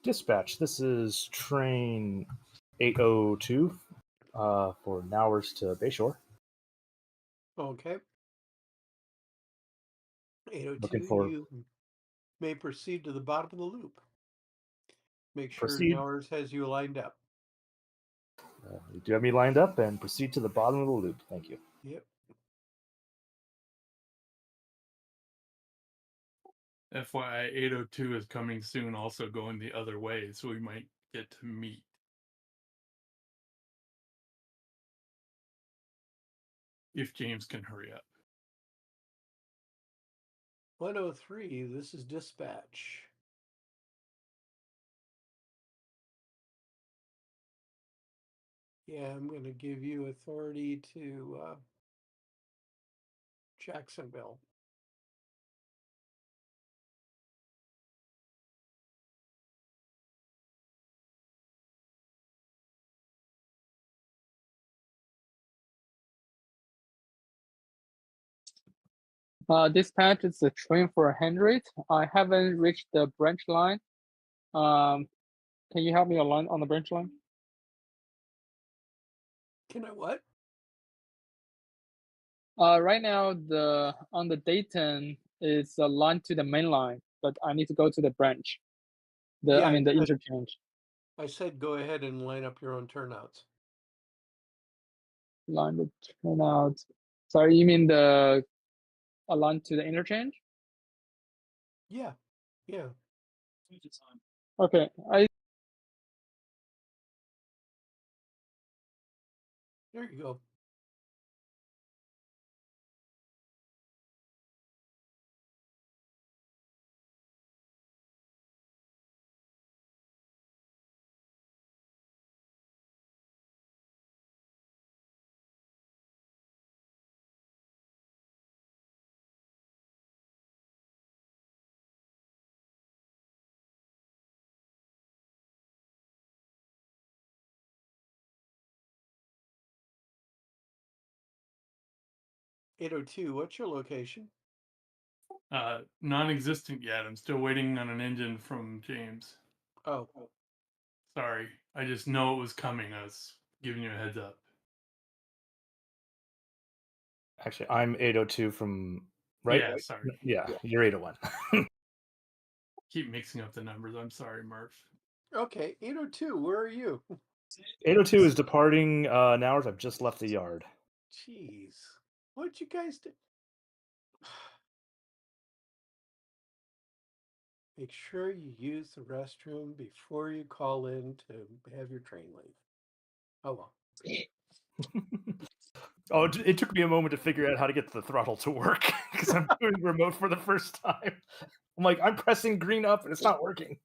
Dispatch, this is train 802 for Nowers to Bayshore. Okay. 802, Looking for you may proceed to the bottom of the loop. Make sure Proceed. Nowers has you lined up. You do have me lined up, and proceed to the bottom of the loop. Thank you. Yep. FYI, 802 is coming soon, also going the other way, so we might get to meet. If James can hurry up. 103, this is dispatch. Yeah, I'm going to give you authority to Jacksonville. Dispatch is a train for Henry. I haven't reached the branch line. Can you help me align on the branch line? Can I what? Right now, on the Dayton is aligned to the main line, but I need to go to the branch. The interchange. I said go ahead and line up your own turnouts. Line the turnout. Sorry, you mean the aligned to the interchange? Yeah. Yeah. Okay. There you go. $802, what's your location? Non-existent yet. I'm still waiting on an engine from James. Oh. Sorry. I just know it was coming. I was giving you a heads up. Actually, I'm 802 from right. Yeah, sorry. Yeah, you're 801. Keep mixing up the numbers. I'm sorry, Murph. Okay, 802, where are you? 802 is departing Nowers. I've just left the yard. Jeez. What'd you guys do? Make sure you use the restroom before you call in to have your train leave. Oh well. Oh, it took me a moment to figure out how to get the throttle to work because I'm doing remote for the first time. I'm like, I'm pressing green up and it's not working.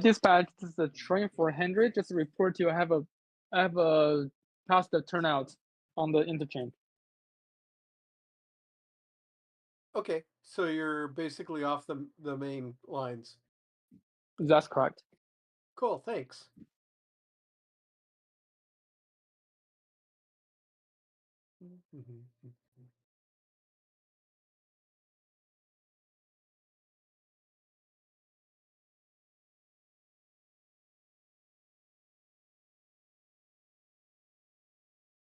Dispatch, this is a train for Henry. Just report to you. I have a past the turnout on the interchange. Okay, so you're basically off the main lines. That's correct. Cool, thanks. Mm-hmm.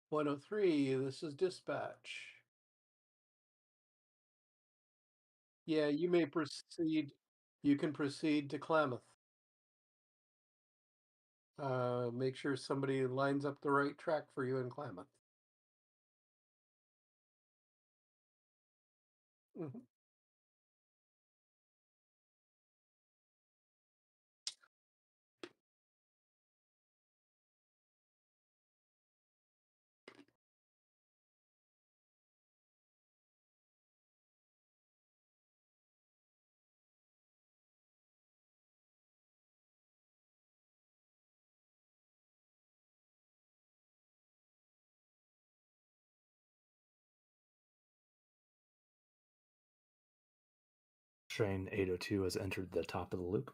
103, this is dispatch. Yeah, you may proceed. You can proceed to Klamath. Make sure somebody lines up the right track for you in Klamath. Mhm. Train 802 has entered the top of the loop.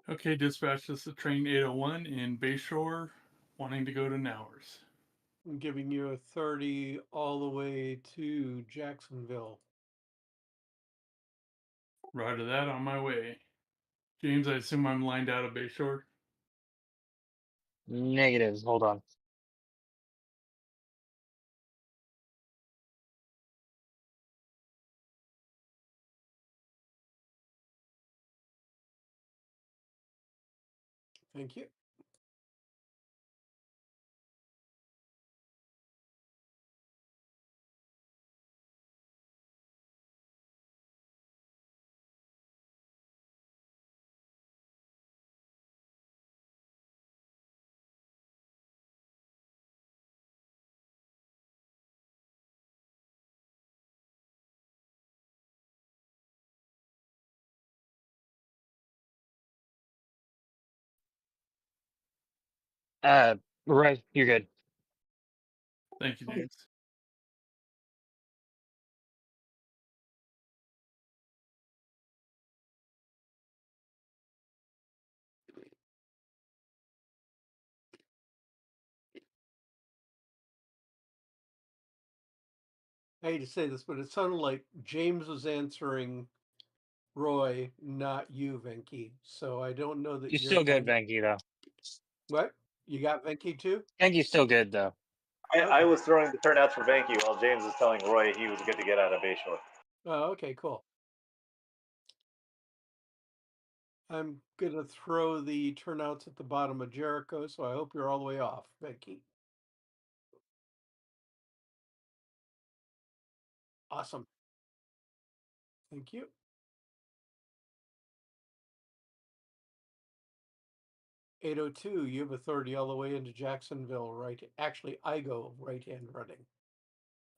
Okay, dispatch, this is train 801 in Bayshore, wanting to go to Nowers. I'm giving you a 30 all the way to Jacksonville. Roger that, on my way. James, I assume I'm lined out of Bayshore? Negative. Hold on. Thank you. Right. You're good. Thank you, James. I hate to say this, but it sounded like James was answering Roy, not you, Venki. So I don't know that You're you're still good, going. Venki, though. What? You got Venki too? Venki's still good, though. I was throwing the turnouts for Vanky while James was telling Roy he was good to get out of Bayshore. Oh, okay, cool. I'm gonna throw the turnouts at the bottom of Jericho, so I hope you're all the way off, Venki. Awesome. Thank you. '802, you have authority all the way into Jacksonville, right? Actually, I go right-hand running.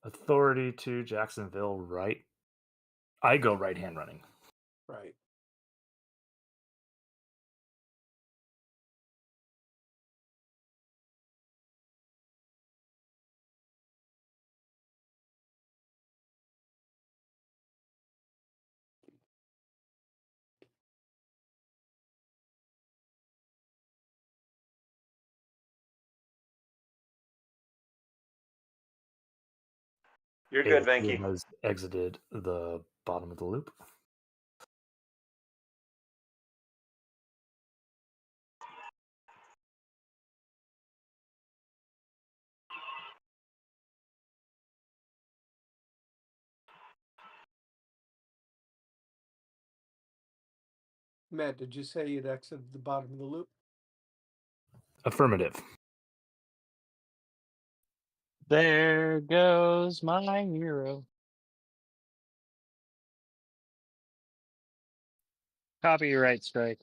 Authority to Jacksonville, right? I go right hand running. Right. You're good, 802 Vanky. has exited the bottom of the loop. Matt, did you say you'd exited the bottom of the loop? Affirmative. There goes my hero. Copyright strike.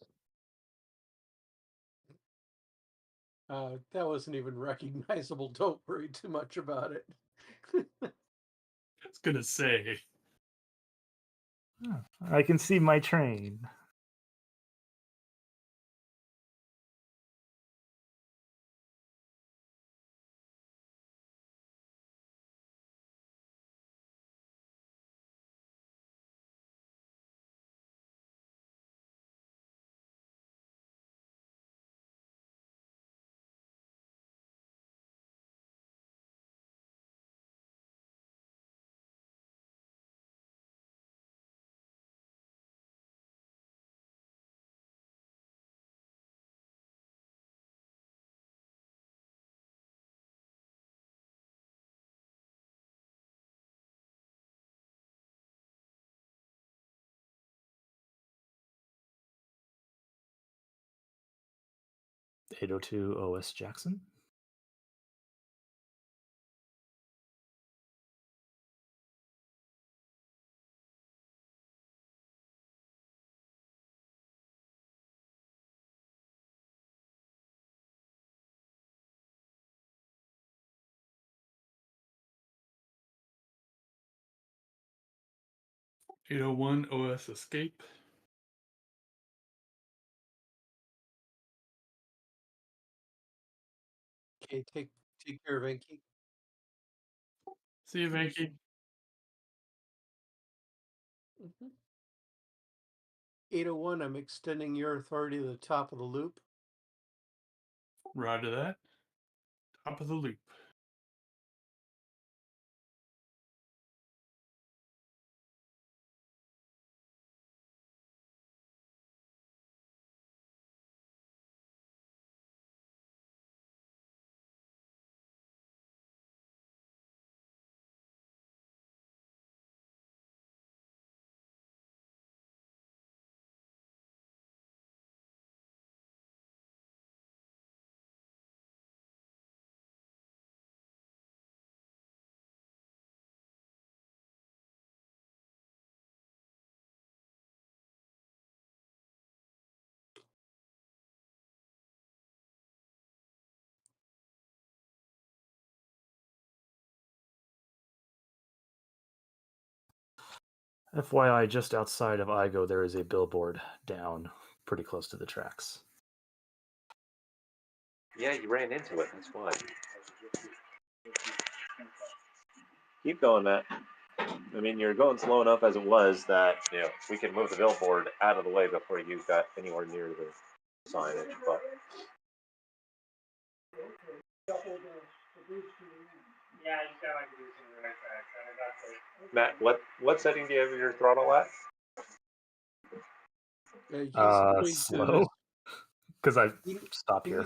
That wasn't even recognizable. Don't worry too much about it. I was gonna say. I can see my train. (802) OS Jackson. (801) OS Escape. Okay, take care, Venky. See you, Venky. 801, I'm extending your authority to the top of the loop. Roger that. Top of the loop. FYI, just outside of Igo, there is a billboard down pretty close to the tracks. Yeah, you ran into it. That's why. Keep going, Matt. I mean, you're going slow enough as it was that we can move the billboard out of the way before you got anywhere near the signage. But Matt, what setting do you have your throttle at? He's going Slow, because I stop he here.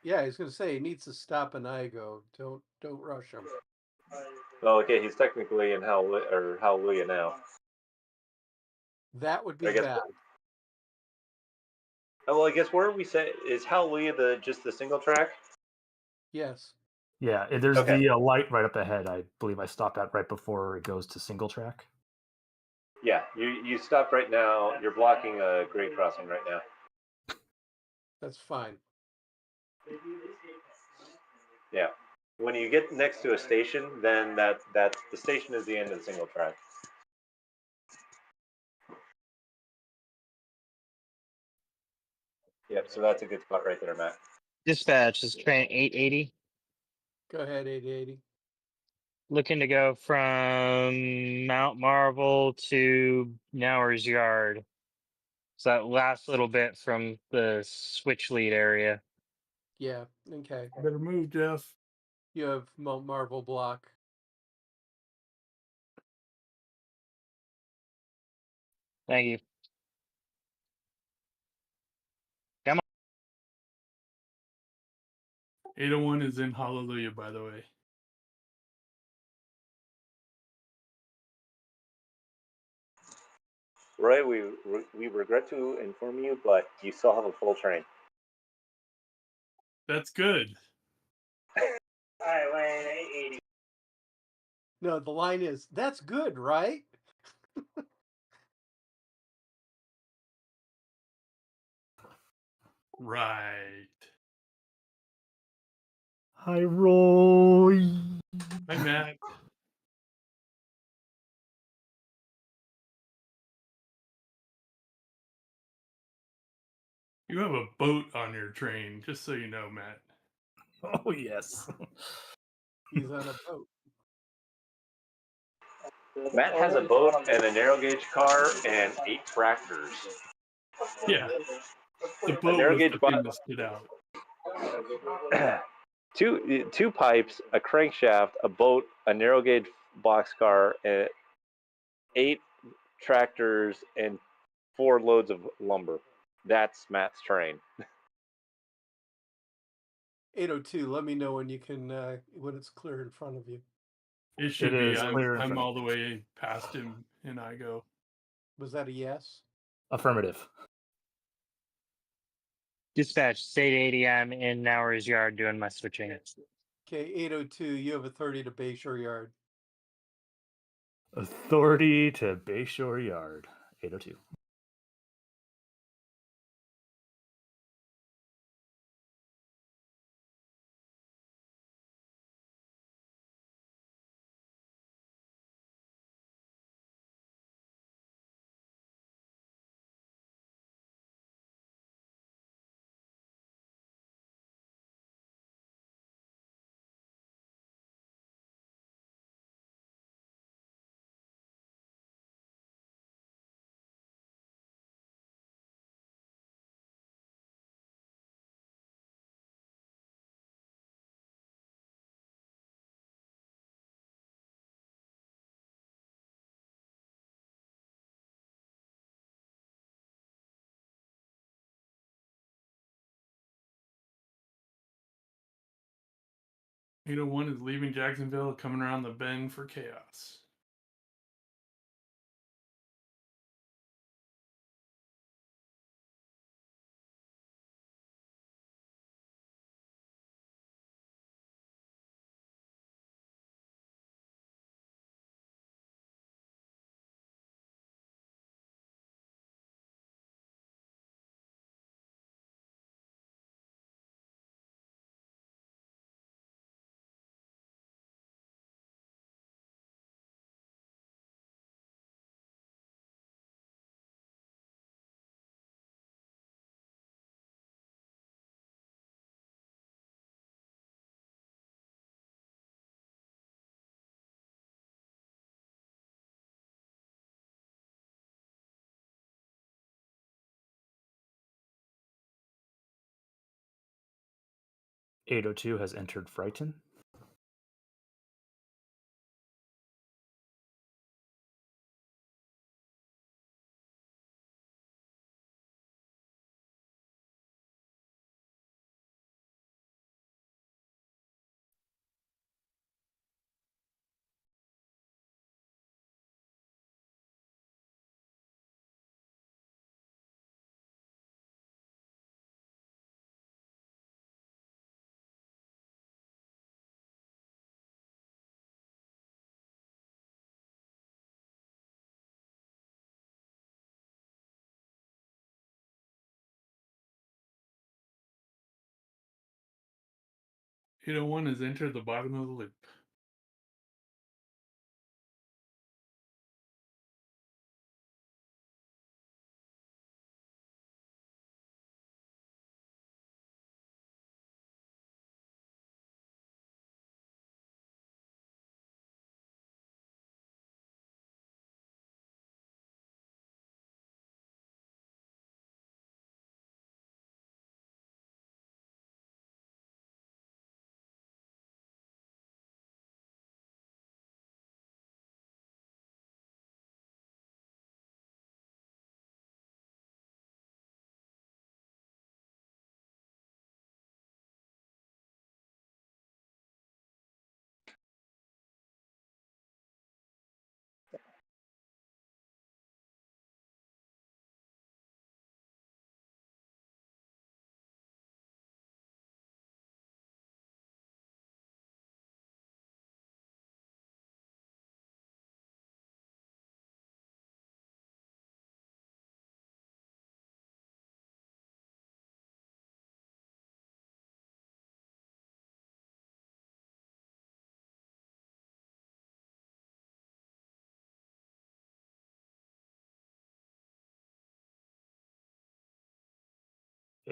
yeah, I was going to say he needs to stop and Igo. Don't rush him. Oh, okay. He's technically in Hallelujah now. That would be I guess. bad. Oh, well, I guess where we say is Hallelujah just the single track? Yes. Yeah, there's Okay. the light right up ahead. I believe I stopped at right before it goes to single track. Yeah, you stopped right now. You're blocking a grade crossing right now. That's fine. Yeah. When you get next to a station, then that the station is the end of the single track. Yep, so that's a good spot right there, Matt. Dispatch is train 880. Go ahead, 880. Looking to go from Mount Marvel to Nowers Yard. So that last little bit from the switch lead area. Yeah, okay. Better move, Jeff. You have Mount Marvel block. Thank you. Come on. 801 is in Hallelujah, by the way. Roy, we regret to inform you, but you still have a full train. That's good. All right, Wayne, 880. No, the line is, that's good, right? Right. Hi, Roy. Hi, Matt. You have a boat on your train, just so you know, Matt. Oh, yes. He's on a boat. Matt has a boat and a narrow gauge car and 8 tractors. Yeah. The A boat narrow was gauge the thing that stood out. two pipes, a crankshaft, a boat, a narrow gauge boxcar, and 8 tractors and 4 loads of lumber. That's Matt's train. 802. Let me know when you can when it's clear in front of you. It should be. is clear in I'm front all of the way past him, and I go. Was that a yes? Affirmative. Dispatch, state 80, I'm in Nowers Yard doing my switching. Okay, 802. You have authority to Bayshore Yard. Authority to Bayshore Yard. 802. One is leaving Jacksonville, coming around the bend for chaos. .802 has entered Frighton. One has entered the bottom of the loop.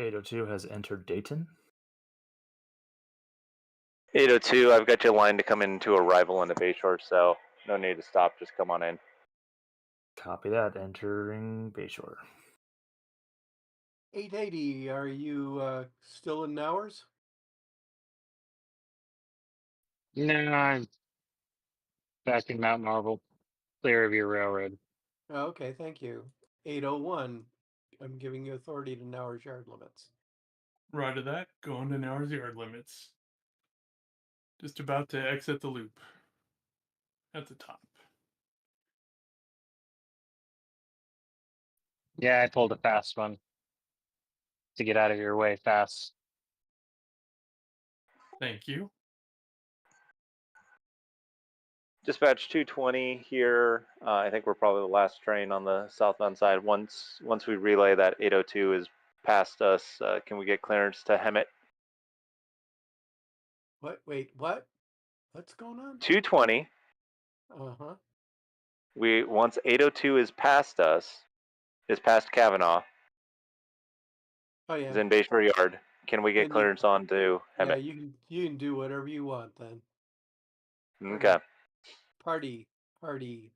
802 has entered Dayton. 802, I've got you lined to come into arrival in the Bayshore, so no need to stop. Just come on in. Copy that. Entering Bayshore. 880, are you still in Nowers? No, I'm back in Mount Marvel, clear of your railroad. Oh, okay, thank you. 801, I'm giving you authority to Nowers yard limits. Roger that. Go on to Nowers yard limits. Just about to exit the loop. At the top. Yeah, I pulled a fast one to get out of your way fast. Thank you. Dispatch 220 here. I think we're probably the last train on the southbound side. Once we relay that 802 is past us, can we get clearance to hem it? What? Wait, what? What's going on? 220. Uh-huh. Once 802 is past us, is past Kavanaugh, Oh yeah. is in Bayshore Yard. Can we get Then you- clearance on to hem Yeah, it? you can do whatever you want then. Okay. Party. Party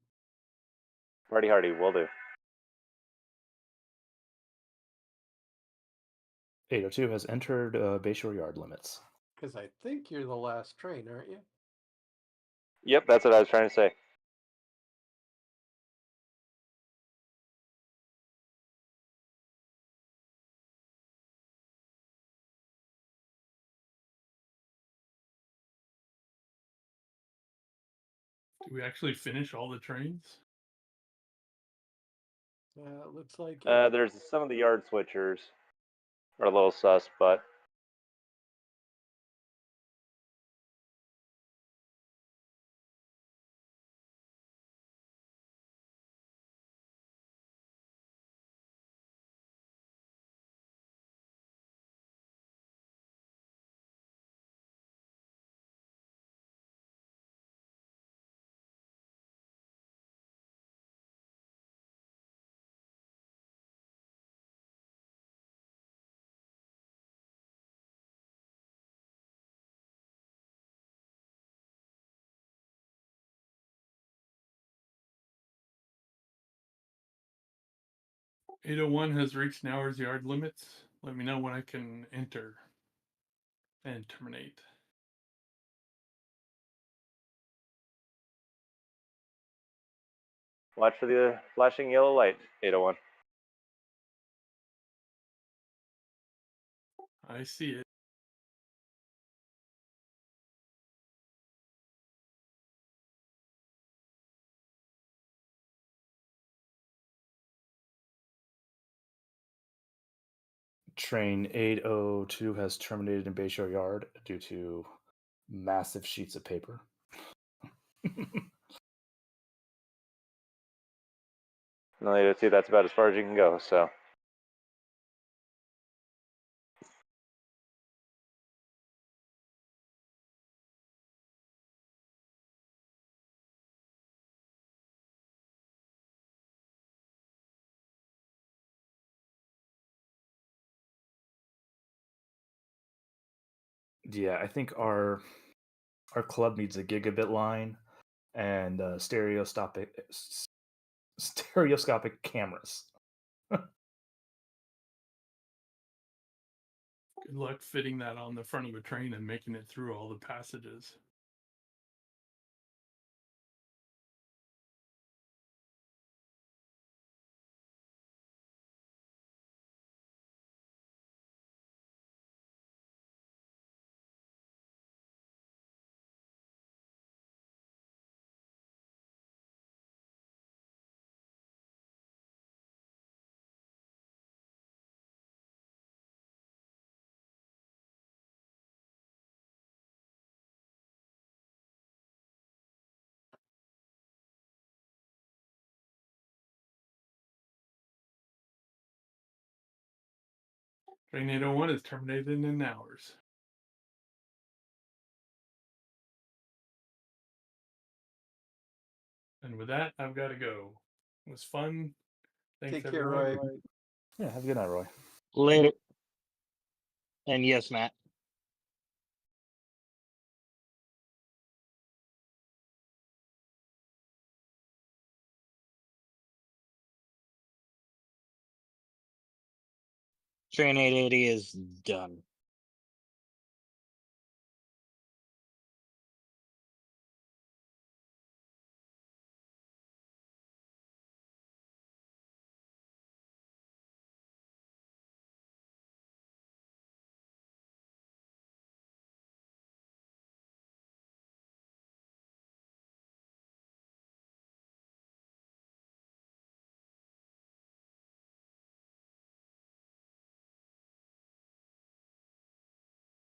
hardy, will do. 802 has entered Bayshore Yard limits. Because I think you're the last train, aren't you? Yep, that's what I was trying to say. Do we actually finish all the trains? It looks like There's some of the yard switchers are a little sus, but '801 has reached Nowers yard limits. Let me know when I can enter and terminate. watch for the flashing yellow light, 801. I see it. Train 802 has terminated in Bayshore Yard due to massive sheets of paper. No, 802, that's about as far as you can go, so. Yeah, I think our club needs a gigabit line and stereoscopic cameras. Good luck fitting that on the front of a train and making it through all the passages. Train 801 is terminated in hours. And with that, I've got to go. It was fun. Thanks, Take care, everyone. Roy. Yeah, have a good night, Roy. Later. And yes, Matt. Train 880 is done.